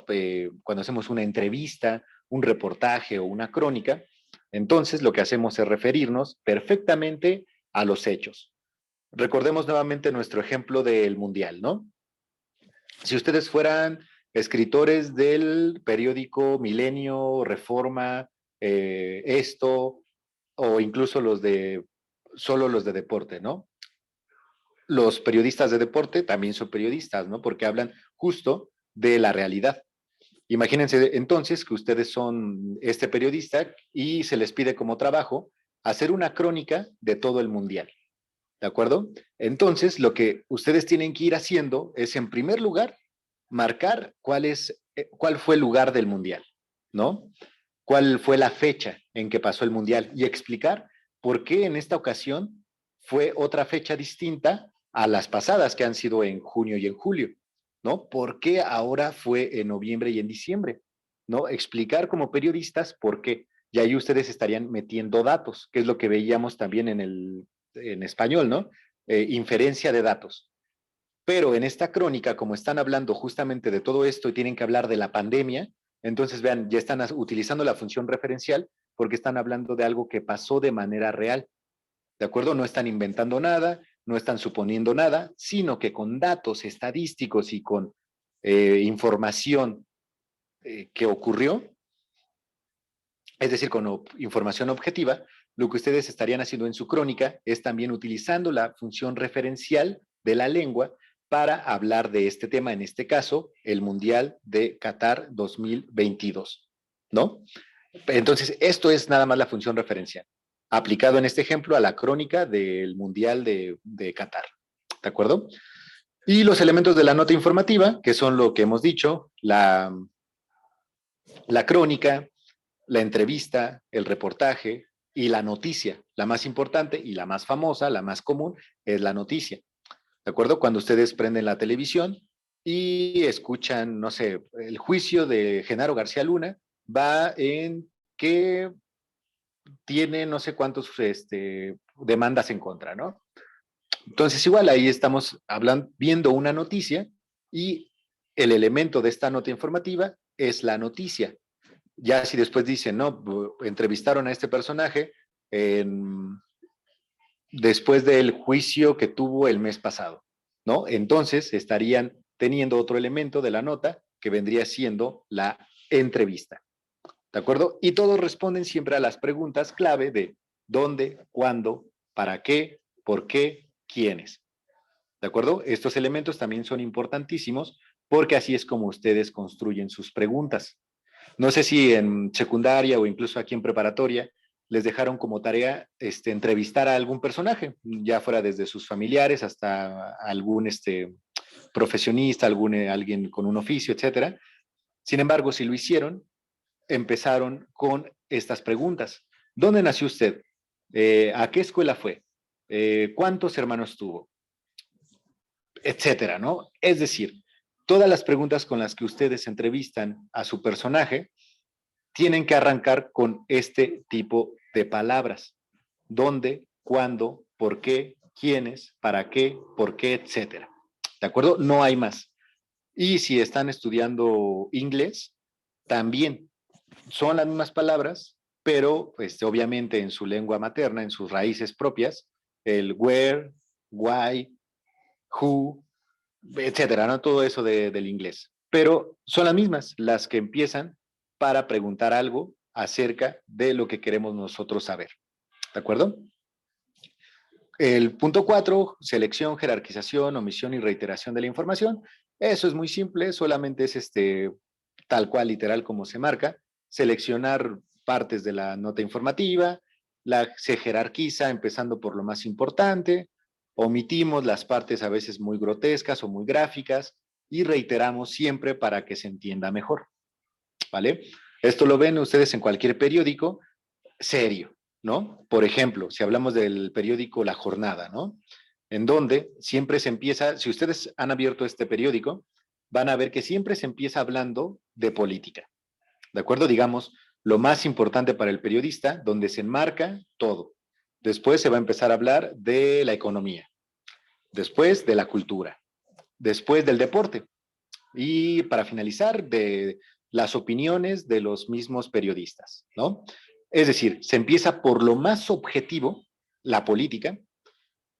Cuando hacemos una entrevista, un reportaje o una crónica, entonces lo que hacemos es referirnos perfectamente a los hechos. Recordemos nuevamente nuestro ejemplo del Mundial, ¿no? Si ustedes fueran escritores del periódico Milenio, Reforma, Esto, o incluso solo los de deporte, ¿no? Los periodistas de deporte también son periodistas, ¿no? Porque hablan justo de la realidad. Imagínense entonces que ustedes son este periodista y se les pide como trabajo hacer una crónica de todo el mundial, ¿de acuerdo? Entonces, lo que ustedes tienen que ir haciendo es, en primer lugar, marcar cuál fue el lugar del mundial, ¿no? Cuál fue la fecha en que pasó el mundial y explicar por qué en esta ocasión fue otra fecha distinta a las pasadas que han sido en junio y en julio, ¿no? ¿Por qué ahora fue en noviembre y en diciembre? ¿No? Explicar como periodistas por qué. Y ahí ustedes estarían metiendo datos, que es lo que veíamos también en español, ¿no? Inferencia de datos. Pero en esta crónica, como están hablando justamente de todo esto y tienen que hablar de la pandemia, entonces vean, ya están utilizando la función referencial porque están hablando de algo que pasó de manera real, ¿de acuerdo? No están inventando nada, no están suponiendo nada, sino que con datos estadísticos y con información que ocurrió, es decir, con información objetiva, lo que ustedes estarían haciendo en su crónica es también utilizando la función referencial de la lengua para hablar de este tema, en este caso, el Mundial de Qatar 2022, ¿no? Entonces, esto es nada más la función referencial, aplicado en este ejemplo a la crónica del Mundial de Qatar, ¿de acuerdo? Y los elementos de la nota informativa, que son lo que hemos dicho, la crónica, la entrevista, el reportaje y la noticia. La más importante y la más famosa, la más común, es la noticia. ¿De acuerdo? Cuando ustedes prenden la televisión y escuchan, no sé, el juicio de Genaro García Luna, va en que tiene no sé cuántos demandas en contra, ¿no? Entonces, igual ahí estamos hablando, viendo una noticia y el elemento de esta nota informativa es la noticia. Ya si después dicen, no, entrevistaron a este personaje después del juicio que tuvo el mes pasado, ¿no? Entonces estarían teniendo otro elemento de la nota que vendría siendo la entrevista, ¿de acuerdo? Y todos responden siempre a las preguntas clave de dónde, cuándo, para qué, por qué, quiénes, ¿de acuerdo? Estos elementos también son importantísimos porque así es como ustedes construyen sus preguntas. No sé si en secundaria o incluso aquí en preparatoria les dejaron como tarea entrevistar a algún personaje, ya fuera desde sus familiares hasta algún profesionista, alguien con un oficio, etcétera. Sin embargo, si lo hicieron, empezaron con estas preguntas. ¿Dónde nació usted? ¿A qué escuela fue? ¿Cuántos hermanos tuvo? Etcétera, ¿no? Es decir, todas las preguntas con las que ustedes entrevistan a su personaje tienen que arrancar con este tipo de palabras. ¿Dónde? ¿Cuándo? ¿Por qué? ¿Quiénes? ¿Para qué? ¿Por qué? Etcétera. ¿De acuerdo? No hay más. Y si están estudiando inglés, también son las mismas palabras, pero pues, obviamente en su lengua materna, en sus raíces propias, el where, why, who, etcétera, ¿no? Todo eso del inglés. Pero son las mismas las que empiezan para preguntar algo acerca de lo que queremos nosotros saber. ¿De acuerdo? El punto 4, selección, jerarquización, omisión y reiteración de la información. Eso es muy simple, solamente es tal cual, literal, como se marca. Seleccionar partes de la nota informativa, se jerarquiza empezando por lo más importante, omitimos las partes a veces muy grotescas o muy gráficas y reiteramos siempre para que se entienda mejor. ¿Vale? Esto lo ven ustedes en cualquier periódico serio, ¿no? Por ejemplo, si hablamos del periódico La Jornada, ¿no? En donde siempre se empieza, si ustedes han abierto este periódico, van a ver que siempre se empieza hablando de política, ¿de acuerdo? Digamos, lo más importante para el periodista, donde se enmarca todo. Después se va a empezar a hablar de la economía, después de la cultura, después del deporte y para finalizar, de las opiniones de los mismos periodistas, ¿no? Es decir, se empieza por lo más objetivo, la política,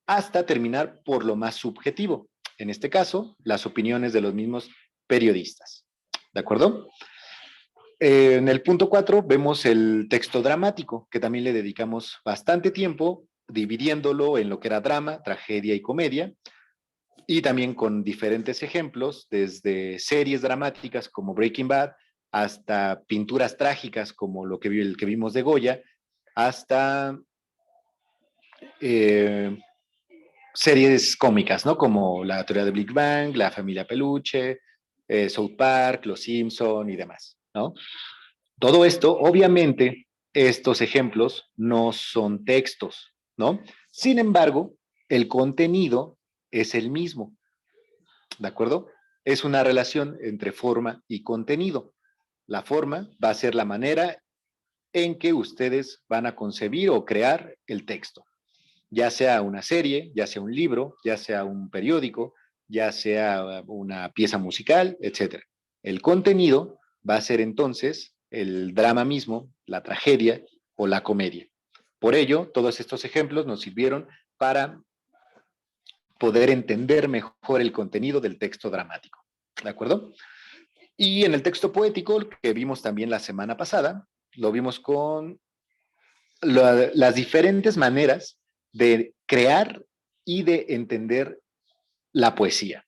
hasta terminar por lo más subjetivo, en este caso, las opiniones de los mismos periodistas. ¿De acuerdo? En el punto 4 vemos el texto dramático, que también le dedicamos bastante tiempo, dividiéndolo en lo que era drama, tragedia y comedia, y también con diferentes ejemplos, desde series dramáticas como Breaking Bad, hasta pinturas trágicas como el que vimos de Goya, hasta eh, series cómicas, ¿no? Como La teoría de Big Bang, La familia Peluche, South Park, Los Simpson y demás, ¿no? Todo esto, obviamente, estos ejemplos no son textos, ¿no? Sin embargo, el contenido es el mismo, ¿de acuerdo? Es una relación entre forma y contenido. La forma va a ser la manera en que ustedes van a concebir o crear el texto, ya sea una serie, ya sea un libro, ya sea un periódico, ya sea una pieza musical, etcétera. El contenido va a ser entonces el drama mismo, la tragedia o la comedia. Por ello, todos estos ejemplos nos sirvieron para poder entender mejor el contenido del texto dramático. ¿De acuerdo? Y en el texto poético, que vimos también la semana pasada, lo vimos con las diferentes maneras de crear y de entender la poesía,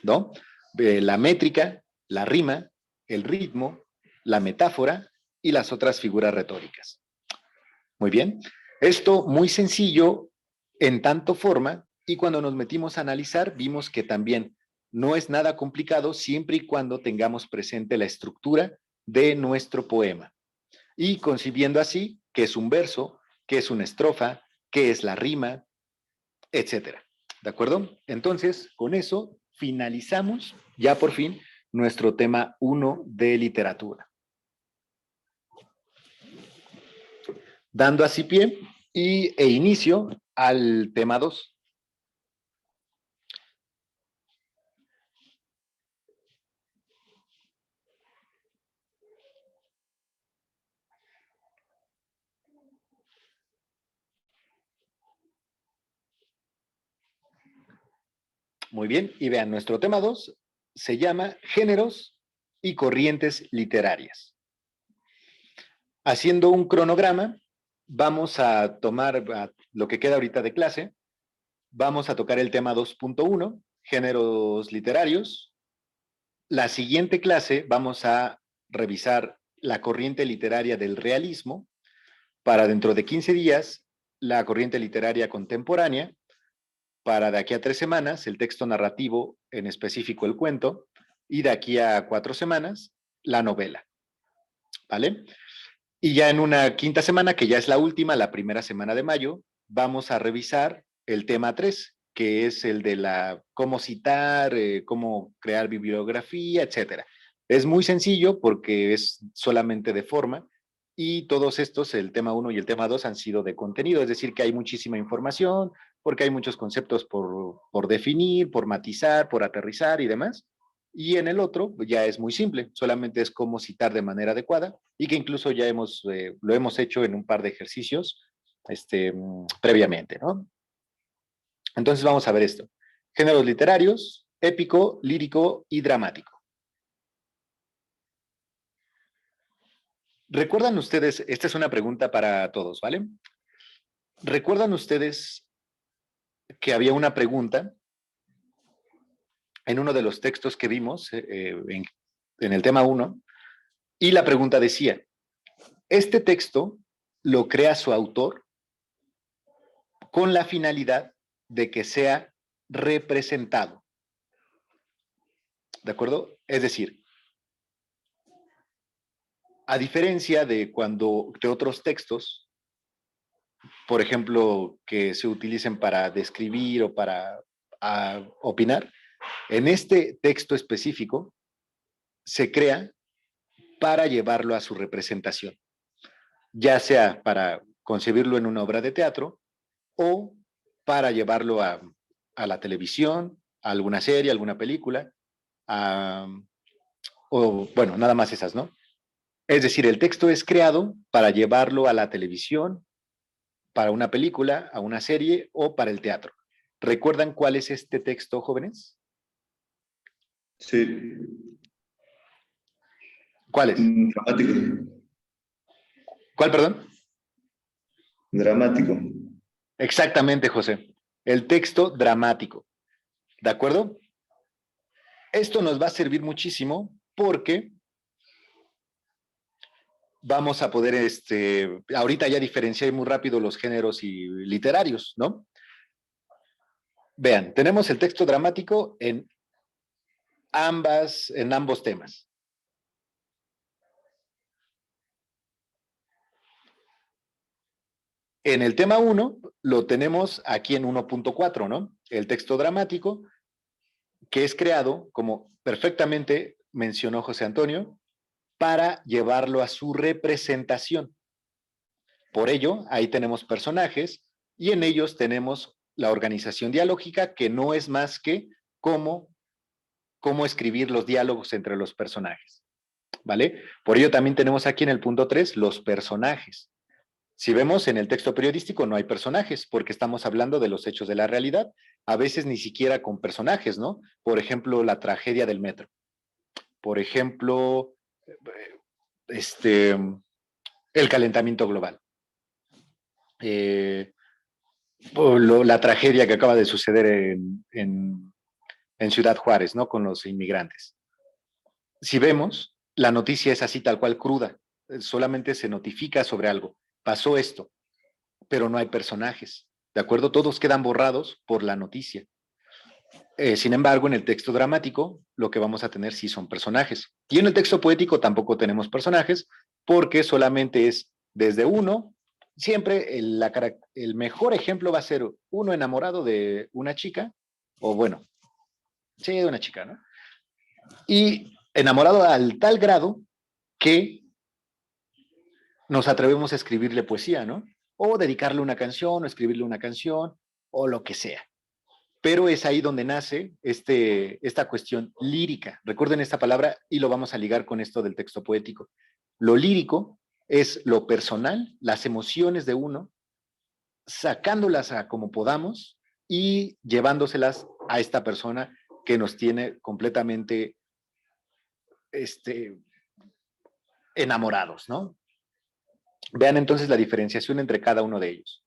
¿no? La métrica, la rima, el ritmo, la metáfora y las otras figuras retóricas. Muy bien. Esto muy sencillo en tanto forma, y cuando nos metimos a analizar vimos que también no es nada complicado siempre y cuando tengamos presente la estructura de nuestro poema y concibiendo así qué es un verso, qué es una estrofa, qué es la rima, etcétera. ¿De acuerdo? Entonces, con eso finalizamos ya por fin nuestro tema 1 de literatura. Dando así pie e inicio al tema 2. Muy bien, y vean, nuestro tema 2 se llama Géneros y corrientes literarias. Haciendo un cronograma, vamos a tomar lo que queda ahorita de clase, vamos a tocar el tema 2.1, géneros literarios. La siguiente clase vamos a revisar la corriente literaria del realismo, para dentro de 15 días la corriente literaria contemporánea, para de aquí a 3 semanas el texto narrativo, en específico el cuento, y de aquí a 4 semanas la novela, ¿vale? Y ya en una quinta semana, que ya es la última, la primera semana de mayo, vamos a revisar el tema 3, que es el de cómo citar, cómo crear bibliografía, etcétera. Es muy sencillo porque es solamente de forma y todos estos, el tema 1 y el tema 2 han sido de contenido, es decir, que hay muchísima información, porque hay muchos conceptos por definir, por matizar, por aterrizar y demás. Y en el otro ya es muy simple, solamente es cómo citar de manera adecuada y que incluso ya lo hemos hecho en un par de ejercicios previamente, ¿no? Entonces vamos a ver esto. Géneros literarios, épico, lírico y dramático. ¿Recuerdan ustedes? Esta es una pregunta para todos, ¿vale? ¿Recuerdan ustedes que había una pregunta en uno de los textos que vimos en el tema 1? Y la pregunta decía, este texto lo crea su autor con la finalidad de que sea representado. ¿De acuerdo? Es decir, a diferencia de de otros textos, por ejemplo, que se utilicen para describir o para opinar, en este texto específico se crea para llevarlo a su representación, ya sea para concebirlo en una obra de teatro o para llevarlo a la televisión, a alguna serie, alguna película, a, o bueno, nada más esas, ¿no? Es decir, el texto es creado para llevarlo a la televisión, para una película, a una serie o para el teatro. ¿Recuerdan cuál es este texto, jóvenes? Sí. ¿Cuál es? Dramático. ¿Cuál, perdón? Dramático. Exactamente, José. El texto dramático. ¿De acuerdo? Esto nos va a servir muchísimo porque vamos a poder, ahorita ya diferenciar muy rápido los géneros y literarios, ¿no? Vean, tenemos el texto dramático en ambos temas. En el tema 1 lo tenemos aquí en 1.4, ¿no? El texto dramático que es creado, como perfectamente mencionó José Antonio, para llevarlo a su representación. Por ello, ahí tenemos personajes y en ellos tenemos la organización dialógica, que no es más que cómo escribir los diálogos entre los personajes, ¿vale? Por ello también tenemos aquí en el punto 3 los personajes. Si vemos en el texto periodístico no hay personajes porque estamos hablando de los hechos de la realidad, a veces ni siquiera con personajes, ¿no? Por ejemplo, la tragedia del metro. Por ejemplo, el calentamiento global. La tragedia que acaba de suceder en Ciudad Juárez, ¿no? Con los inmigrantes. Si vemos, la noticia es así tal cual cruda, solamente se notifica sobre algo. Pasó esto, pero no hay personajes, ¿de acuerdo? Todos quedan borrados por la noticia. Sin embargo, en el texto dramático, lo que vamos a tener sí son personajes. Y en el texto poético tampoco tenemos personajes, porque solamente es desde uno, siempre el mejor ejemplo va a ser uno enamorado de una chica, o bueno, sí, de una chica, ¿no? Y enamorado al tal grado que nos atrevemos a escribirle poesía, ¿no? O dedicarle una canción, o escribirle una canción, o lo que sea. Pero es ahí donde nace esta cuestión lírica. Recuerden esta palabra y lo vamos a ligar con esto del texto poético. Lo lírico es lo personal, las emociones de uno, sacándolas a como podamos y llevándoselas a esta persona que nos tiene completamente enamorados, ¿no? Vean entonces la diferenciación entre cada uno de ellos.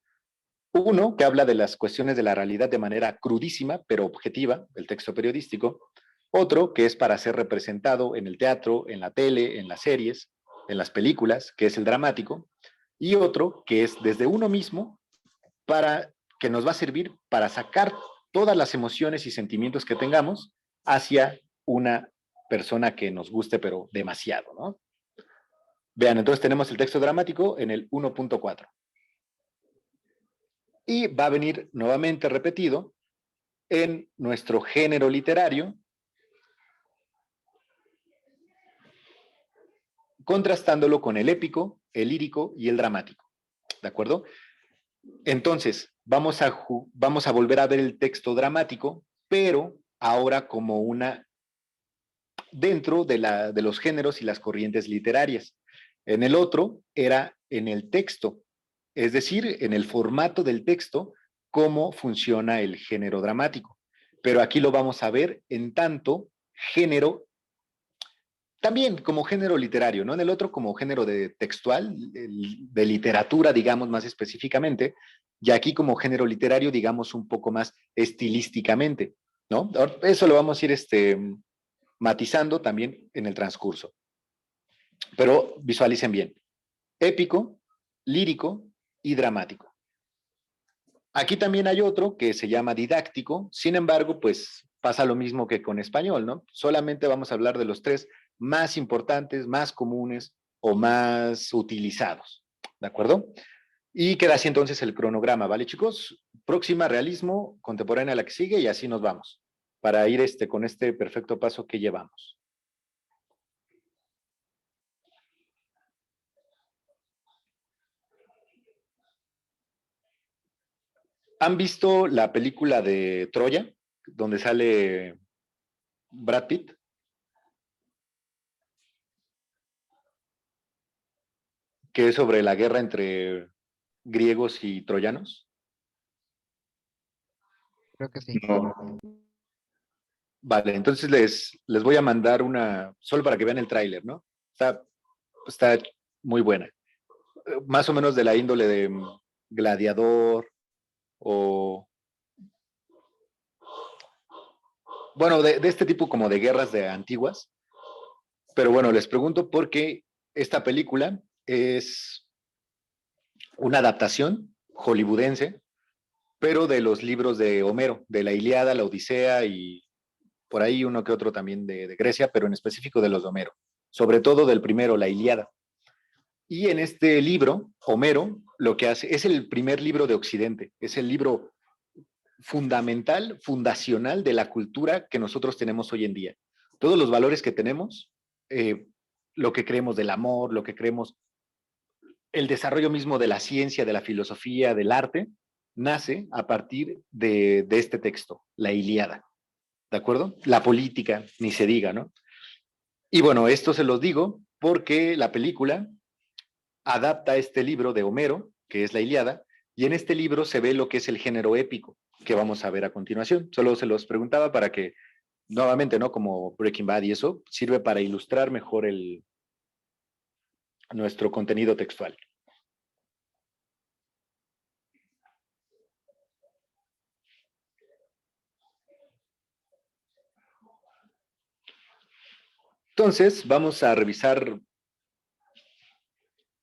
Uno que habla de las cuestiones de la realidad de manera crudísima, pero objetiva, el texto periodístico. Otro que es para ser representado en el teatro, en la tele, en las series, en las películas, que es el dramático. Y otro que es desde uno mismo, que nos va a servir para sacar todas las emociones y sentimientos que tengamos hacia una persona que nos guste, pero demasiado, ¿no? Vean, entonces tenemos el texto dramático en el 1.4. Y va a venir nuevamente repetido en nuestro género literario contrastándolo con el épico, el lírico y el dramático. ¿De acuerdo? Entonces, vamos a volver a ver el texto dramático, pero ahora como una dentro de los géneros y las corrientes literarias. En el otro era en el texto, es decir, en el formato del texto, cómo funciona el género dramático. Pero aquí lo vamos a ver en tanto género, también como género literario, ¿no? En el otro como género de textual, de literatura, digamos más específicamente, y aquí como género literario, digamos un poco más estilísticamente, ¿no? Eso lo vamos a ir matizando también en el transcurso. Pero visualicen bien. Épico, lírico y dramático. Aquí también hay otro que se llama didáctico, sin embargo, pues pasa lo mismo que con español, ¿no? Solamente vamos a hablar de los tres más importantes, más comunes o más utilizados, ¿de acuerdo? Y queda así entonces el cronograma, ¿vale, chicos? Próxima, realismo, contemporánea la que sigue y así nos vamos, para ir con este perfecto paso que llevamos. ¿Han visto la película de Troya, donde sale Brad Pitt? Que es sobre la guerra entre griegos y troyanos. Creo que sí. No. Vale, entonces les voy a mandar una, solo para que vean el tráiler, ¿no? Está muy buena. Más o menos de la índole de Gladiador o... Bueno, de este tipo como de guerras de antiguas. Pero bueno, les pregunto por qué esta película es una adaptación hollywoodense, pero de los libros de Homero, de la Ilíada, la Odisea y por ahí uno que otro también de Grecia, pero en específico de los de Homero, sobre todo del primero, la Ilíada. Y en este libro, Homero lo que hace es el primer libro de Occidente, es el libro fundamental, fundacional de la cultura que nosotros tenemos hoy en día. Todos los valores que tenemos, lo que creemos del amor, lo que creemos, el desarrollo mismo de la ciencia, de la filosofía, del arte, nace a partir de este texto, la Ilíada. ¿De acuerdo? La política, ni se diga, ¿no? Y bueno, esto se los digo porque la película adapta este libro de Homero, que es la Ilíada, y en este libro se ve lo que es el género épico, que vamos a ver a continuación. Solo se los preguntaba para que, nuevamente, ¿no? Como Breaking Bad y eso, sirve para ilustrar mejor nuestro contenido textual. Entonces, vamos a revisar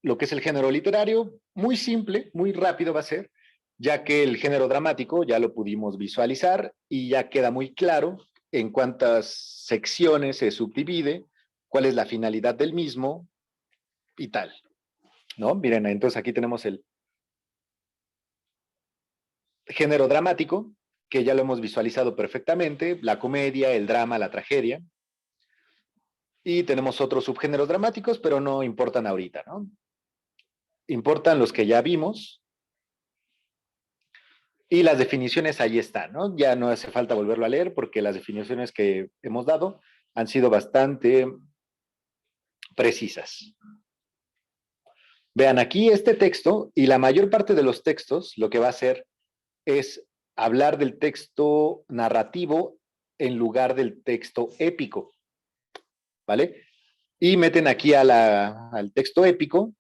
lo que es el género literario, muy simple, muy rápido va a ser, ya que el género dramático ya lo pudimos visualizar y ya queda muy claro en cuántas secciones se subdivide, cuál es la finalidad del mismo y tal, ¿no? Miren, entonces aquí tenemos el género dramático, que ya lo hemos visualizado perfectamente, la comedia, el drama, la tragedia, y tenemos otros subgéneros dramáticos, pero no importan ahorita, ¿no? Importan los que ya vimos, y las definiciones ahí están, ¿no? Ya no hace falta volverlo a leer porque las definiciones que hemos dado han sido bastante precisas. Vean aquí este texto y la mayor parte de los textos lo que va a hacer es hablar del texto narrativo en lugar del texto épico, ¿vale? Y meten aquí al texto épico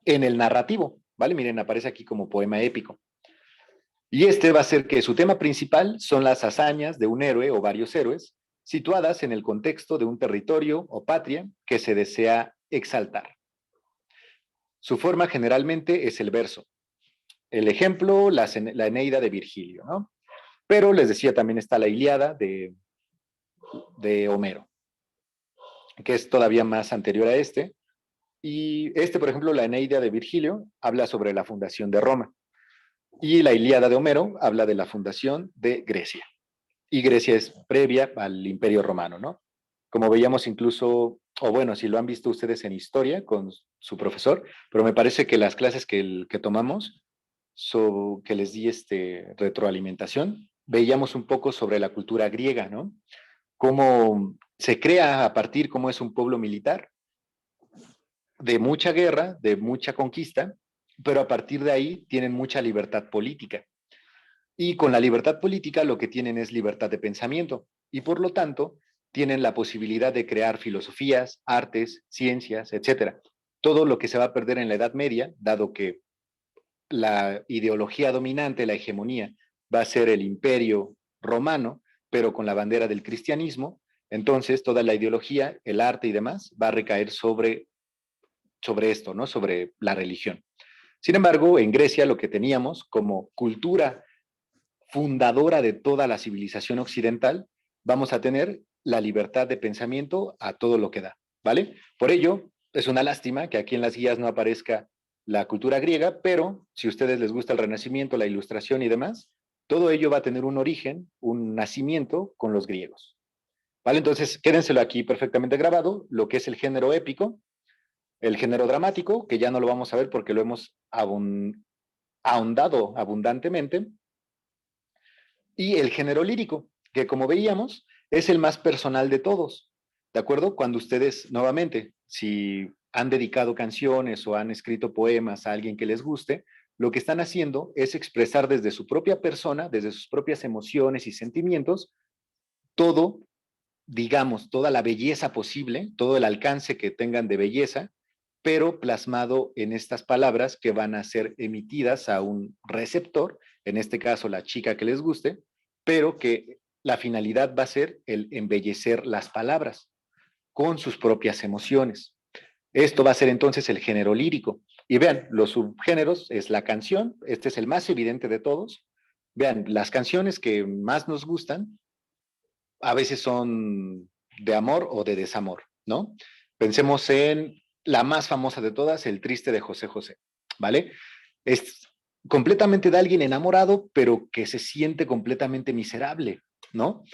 en el narrativo, ¿vale? Miren, aparece aquí como poema épico. Y este va a ser que su tema principal son las hazañas de un héroe o varios héroes situadas en el contexto de un territorio o patria que se desea exaltar. Su forma generalmente es el verso. El ejemplo, la Eneida de Virgilio, ¿no? Pero les decía, también está la Ilíada de Homero, que es todavía más anterior a este. Y por ejemplo, la Eneida de Virgilio habla sobre la fundación de Roma. Y la Ilíada de Homero habla de la fundación de Grecia. y Grecia es previa al Imperio Romano, ¿no? Como veíamos incluso, o bueno, si lo han visto ustedes en historia con su profesor, pero me parece que las clases que tomamos, que les di retroalimentación, veíamos un poco sobre la cultura griega, ¿no? Cómo se crea a partir, cómo es un pueblo militar, de mucha guerra, de mucha conquista, pero a partir de ahí tienen mucha libertad política. Y con la libertad política lo que tienen es libertad de pensamiento y por lo tanto tienen la posibilidad de crear filosofías, artes, ciencias, etcétera. Todo lo que se va a perder en la Edad Media, dado que la ideología dominante, la hegemonía, va a ser el imperio romano, pero con la bandera del cristianismo, entonces toda la ideología, el arte y demás va a recaer sobre esto, ¿no? Sobre la religión. Sin embargo, en Grecia lo que teníamos como cultura fundadora de toda la civilización occidental, vamos a tener la libertad de pensamiento a todo lo que da, ¿vale? Por ello, es una lástima que aquí en las guías no aparezca la cultura griega, pero si a ustedes les gusta el Renacimiento, la Ilustración y demás, todo ello va a tener un origen, un nacimiento con los griegos, ¿vale? Entonces, quédenselo aquí perfectamente grabado, lo que es el género épico, el género dramático, que ya no lo vamos a ver porque lo hemos ahondado abundantemente, y el género lírico, que como veíamos, es el más personal de todos, ¿de acuerdo? Cuando ustedes, nuevamente, si han dedicado canciones o han escrito poemas a alguien que les guste, lo que están haciendo es expresar desde su propia persona, desde sus propias emociones y sentimientos, todo, digamos, toda la belleza posible, todo el alcance que tengan de belleza, pero plasmado en estas palabras que van a ser emitidas a un receptor, en este caso la chica que les guste, pero que la finalidad va a ser el embellecer las palabras con sus propias emociones. Esto va a ser entonces el género lírico. Y vean, los subgéneros es la canción, este es el más evidente de todos. Vean, las canciones que más nos gustan a veces son de amor o de desamor, ¿no? Pensemos en la más famosa de todas, El Triste de José José, ¿vale? Es completamente de alguien enamorado, pero que se siente completamente miserable, ¿no?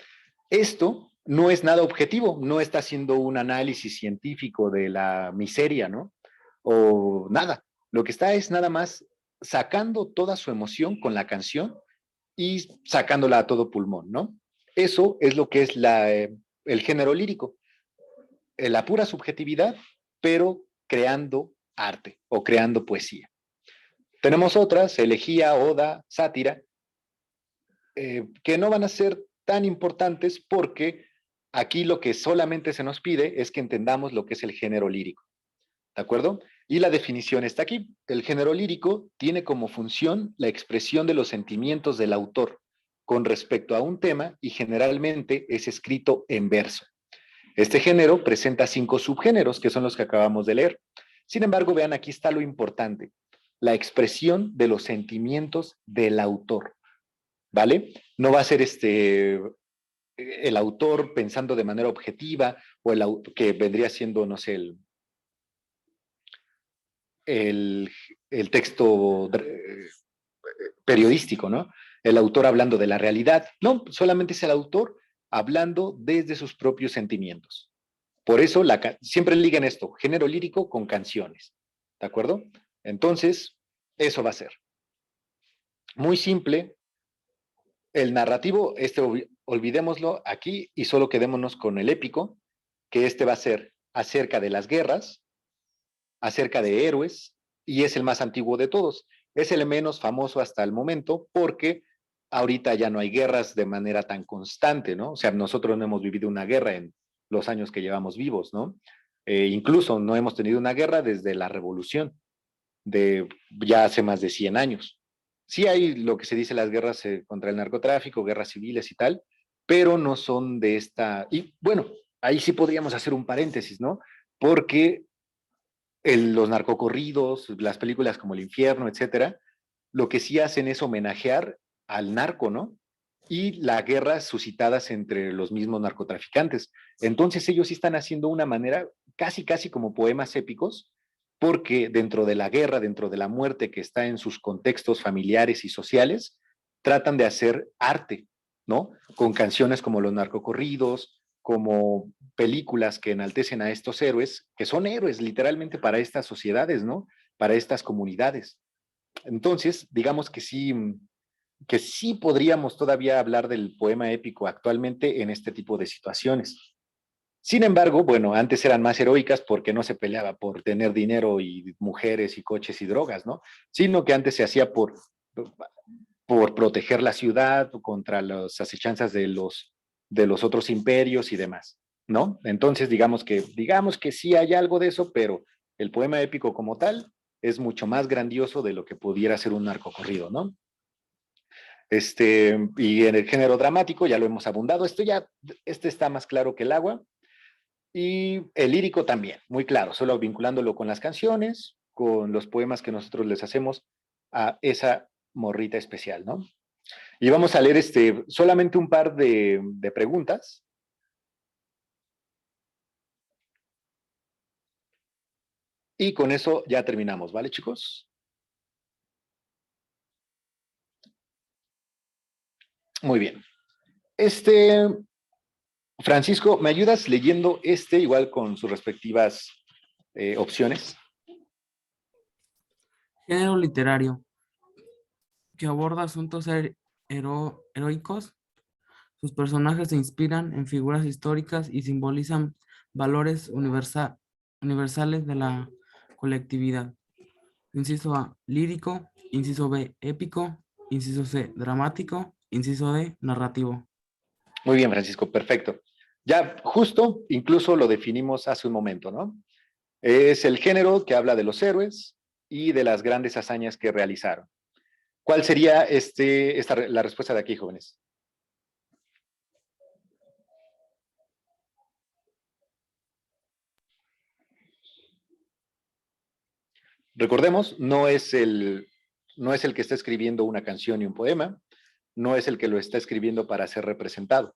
Esto no es nada objetivo, no está haciendo un análisis científico de la miseria, ¿no? O nada. Lo que está es nada más sacando toda su emoción con la canción y sacándola a todo pulmón, ¿no? Eso es lo que es el género lírico, la pura subjetividad, pero creando arte o creando poesía. Tenemos otras, elegía, oda, sátira, que no van a ser tan importantes porque aquí lo que solamente se nos pide es que entendamos lo que es el género lírico, ¿de acuerdo? Y la definición está aquí. El género lírico tiene como función la expresión de los sentimientos del autor con respecto a un tema y generalmente es escrito en verso. Este género presenta 5 subgéneros que son los que acabamos de leer. Sin embargo, vean, aquí está lo importante, la expresión de los sentimientos del autor, ¿vale? No va a ser el autor pensando de manera objetiva o que vendría siendo, no sé, el, el texto periodístico, ¿no? El autor hablando de la realidad. No, solamente es el autor hablando desde sus propios sentimientos. Por eso siempre ligan esto, género lírico con canciones, ¿de acuerdo? Entonces, eso va a ser. Muy simple. El narrativo, olvidémoslo aquí y solo quedémonos con el épico, que va a ser acerca de las guerras, acerca de héroes, y es el más antiguo de todos. Es el menos famoso hasta el momento porque ahorita ya no hay guerras de manera tan constante, ¿no? O sea, nosotros no hemos vivido una guerra en los años que llevamos vivos, ¿no? Incluso no hemos tenido una guerra desde la revolución, de ya hace más de 100 años. Sí hay lo que se dice las guerras contra el narcotráfico, guerras civiles y tal, pero no son de esta... Y bueno, ahí sí podríamos hacer un paréntesis, ¿no? Porque los narcocorridos, las películas como El Infierno, etcétera, lo que sí hacen es homenajear al narco, ¿no? Y las guerras suscitadas entre los mismos narcotraficantes. Entonces ellos sí están haciendo una manera casi, casi como poemas épicos, porque dentro de la guerra, dentro de la muerte que está en sus contextos familiares y sociales, tratan de hacer arte, ¿no? Con canciones como los narcocorridos, como películas que enaltecen a estos héroes, que son héroes literalmente para estas sociedades, ¿no? Para estas comunidades. Entonces, digamos que sí podríamos todavía hablar del poema épico actualmente en este tipo de situaciones. Sin embargo, bueno, antes eran más heroicas porque no se peleaba por tener dinero y mujeres y coches y drogas, ¿no? Sino que antes se hacía por proteger la ciudad contra las acechanzas de los otros imperios y demás, ¿no? Entonces, digamos que sí hay algo de eso, pero el poema épico como tal es mucho más grandioso de lo que pudiera ser un narcocorrido, ¿no? Y en el género dramático ya lo hemos abundado, este está más claro que el agua, y el lírico también, muy claro, solo vinculándolo con las canciones, con los poemas que nosotros les hacemos a esa morrita especial, ¿no? Y vamos a leer solamente un par de preguntas. Y con eso ya terminamos, ¿vale, chicos? Muy bien. Francisco, ¿me ayudas leyendo igual con sus respectivas opciones? Género literario que aborda asuntos heroicos. Sus personajes se inspiran en figuras históricas y simbolizan valores universales de la colectividad. Inciso A, lírico. Inciso B, épico. Inciso C, dramático. Inciso D, narrativo. Muy bien, Francisco, perfecto. Ya justo, incluso lo definimos hace un momento, ¿no? Es el género que habla de los héroes y de las grandes hazañas que realizaron. ¿Cuál sería la respuesta de aquí, jóvenes? Recordemos, no es el que está escribiendo una canción y un poema, no es el que lo está escribiendo para ser representado,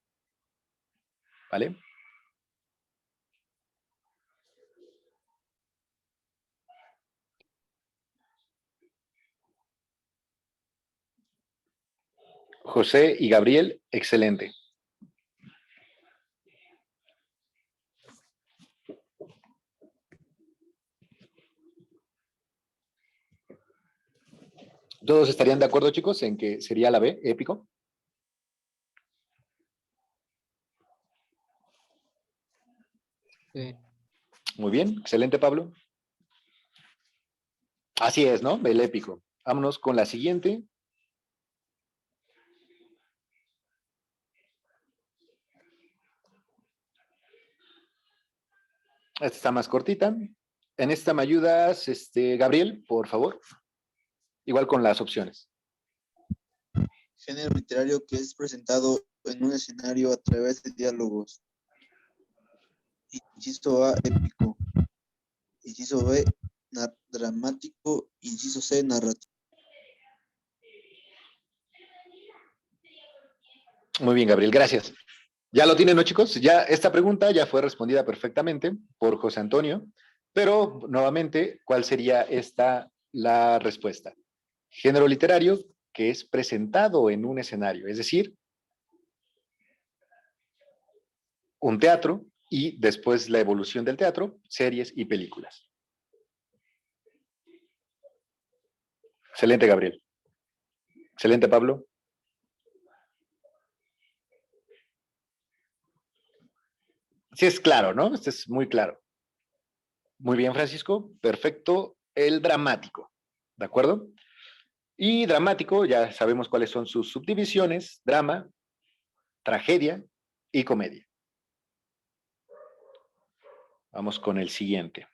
¿vale? José y Gabriel, excelente. ¿Todos estarían de acuerdo, chicos, en que sería la B, épico? Sí. Muy bien, excelente, Pablo. Así es, ¿no? El épico. Vámonos con la siguiente. Esta está más cortita. En esta me ayudas, Gabriel, por favor. Igual con las opciones. Género literario que es presentado en un escenario a través de diálogos. Inciso A, épico. Inciso B, dramático. Inciso C, narrativo. Muy bien, Gabriel, gracias. Ya lo tienen, ¿no, chicos? Ya esta pregunta ya fue respondida perfectamente por José Antonio, pero nuevamente, ¿cuál sería la respuesta? Género literario que es presentado en un escenario, es decir, un teatro y después la evolución del teatro, series y películas. Excelente, Gabriel. Excelente, Pablo. Sí es claro, ¿no? Este es muy claro. Muy bien, Francisco. Perfecto. El dramático. ¿De acuerdo? Y dramático, ya sabemos cuáles son sus subdivisiones: drama, tragedia y comedia. Vamos con el siguiente.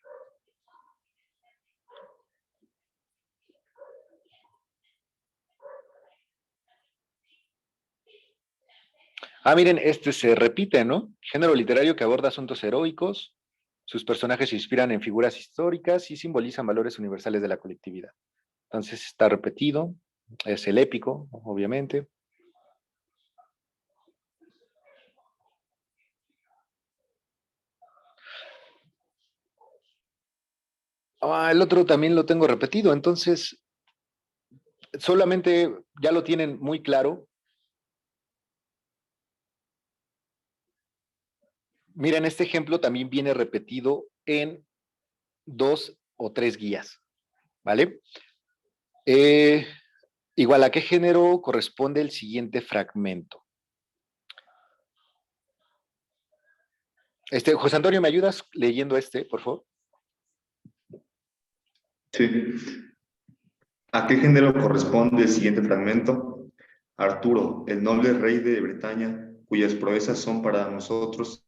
Miren, este se repite, ¿no? Género literario que aborda asuntos heroicos. Sus personajes se inspiran en figuras históricas y simbolizan valores universales de la colectividad. Entonces está repetido. Es el épico, obviamente. El otro también lo tengo repetido. Entonces, solamente ya lo tienen muy claro. Mira, en este ejemplo también viene repetido en 2 o 3 guías, ¿vale? Igual, ¿a qué género corresponde el siguiente fragmento? José Antonio, ¿me ayudas leyendo por favor? Sí. ¿A qué género corresponde el siguiente fragmento? Arturo, el noble rey de Bretaña, cuyas proezas son para nosotros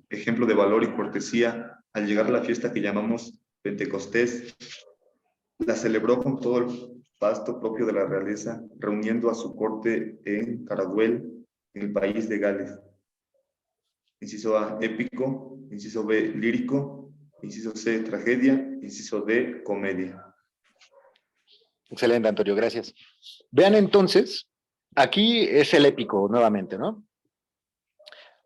ejemplo de valor y cortesía, al llegar a la fiesta que llamamos Pentecostés, la celebró con todo el pasto propio de la realeza, reuniendo a su corte en Caraduel, en el país de Gales. Inciso A, épico. Inciso B, lírico. Inciso C, tragedia. Inciso D, comedia. Excelente, Antonio, gracias. Vean entonces, aquí es el épico nuevamente, ¿no?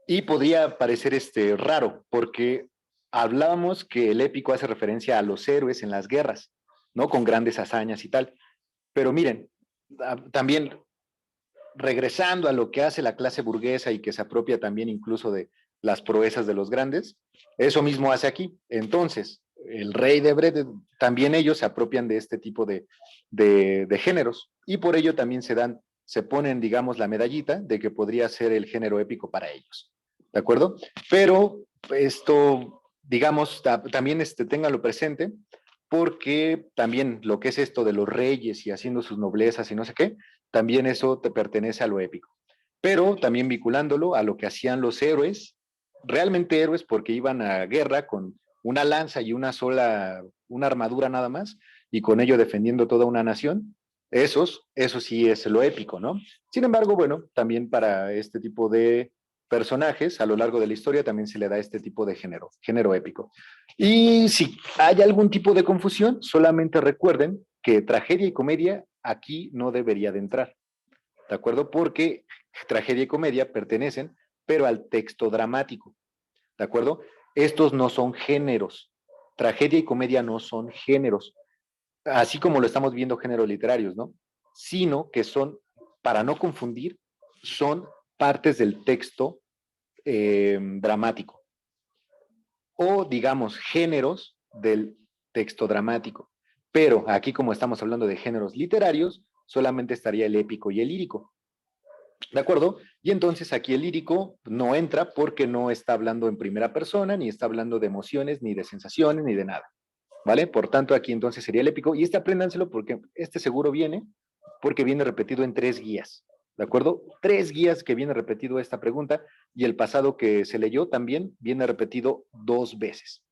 Y podría parecer raro, porque hablábamos que el épico hace referencia a los héroes en las guerras, ¿no? Con grandes hazañas y tal. Pero miren, también regresando a lo que hace la clase burguesa y que se apropia también incluso de las proezas de los grandes, eso mismo hace aquí. Entonces, el rey de Brede, también ellos se apropian de este tipo de géneros y por ello también se ponen, digamos, la medallita de que podría ser el género épico para ellos. ¿De acuerdo? Pero esto, digamos, también ténganlo presente, porque también lo que es esto de los reyes y haciendo sus noblezas y no sé qué, también eso te pertenece a lo épico. Pero también vinculándolo a lo que hacían los héroes, realmente héroes porque iban a guerra con una lanza y una armadura nada más, y con ello defendiendo toda una nación, eso sí es lo épico, ¿no? Sin embargo, bueno, también para este tipo de personajes a lo largo de la historia también se le da este tipo de género épico. Y si hay algún tipo de confusión, solamente recuerden que tragedia y comedia aquí no debería de entrar, ¿de acuerdo? Porque tragedia y comedia pertenecen, pero al texto dramático, ¿de acuerdo? Estos no son géneros. Tragedia y comedia no son géneros, así como lo estamos viendo géneros literarios, ¿no? Sino que son, para no confundir, son partes del texto dramático o, digamos, géneros del texto dramático. Pero aquí, como estamos hablando de géneros literarios, solamente estaría el épico y el lírico. ¿De acuerdo? Y entonces aquí el lírico no entra porque no está hablando en primera persona, ni está hablando de emociones, ni de sensaciones, ni de nada. ¿Vale? Por tanto, aquí entonces sería el épico. Y apréndanselo porque seguro viene, porque viene repetido en 3 guías. ¿De acuerdo? 3 guías que viene repetido esta pregunta, y el pasado que se leyó también viene repetido 2 veces.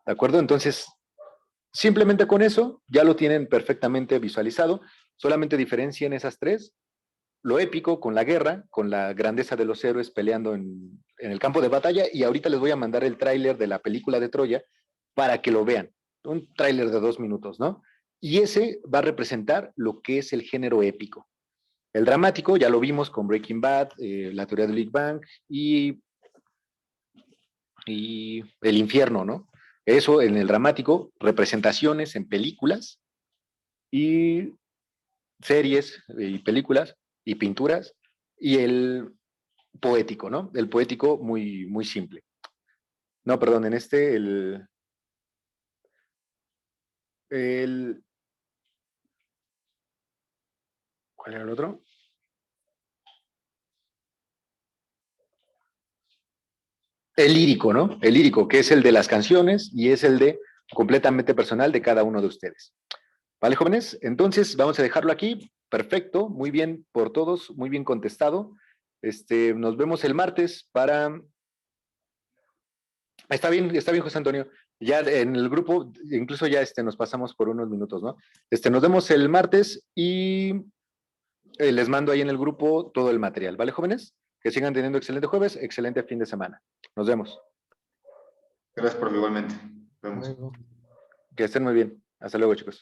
¿De acuerdo? Entonces, simplemente con eso ya lo tienen perfectamente visualizado. Solamente diferencien esas 3: lo épico con la guerra, con la grandeza de los héroes peleando en el campo de batalla, y ahorita les voy a mandar el tráiler de la película de Troya para que lo vean. Un tráiler de 2 minutos, ¿no? Y ese va a representar lo que es el género épico. El dramático ya lo vimos con Breaking Bad, la teoría del Big Bang y el infierno, ¿no? Eso en el dramático, representaciones en películas y series y películas y pinturas, y el poético, ¿no? El poético muy, muy simple. No, perdón, en el ¿cuál era el otro? El lírico, ¿no? El lírico, que es el de las canciones y es el de completamente personal de cada uno de ustedes. ¿Vale, jóvenes? Entonces, vamos a dejarlo aquí. Perfecto, muy bien por todos, muy bien contestado. Nos vemos el martes para... Está bien, José Antonio. Ya en el grupo, incluso ya nos pasamos por unos minutos, ¿no? Nos vemos el martes y les mando ahí en el grupo todo el material, ¿vale, jóvenes? Que sigan teniendo excelente jueves, excelente fin de semana. Nos vemos. Gracias por igualmente. Nos vemos. Luego. Que estén muy bien. Hasta luego, chicos.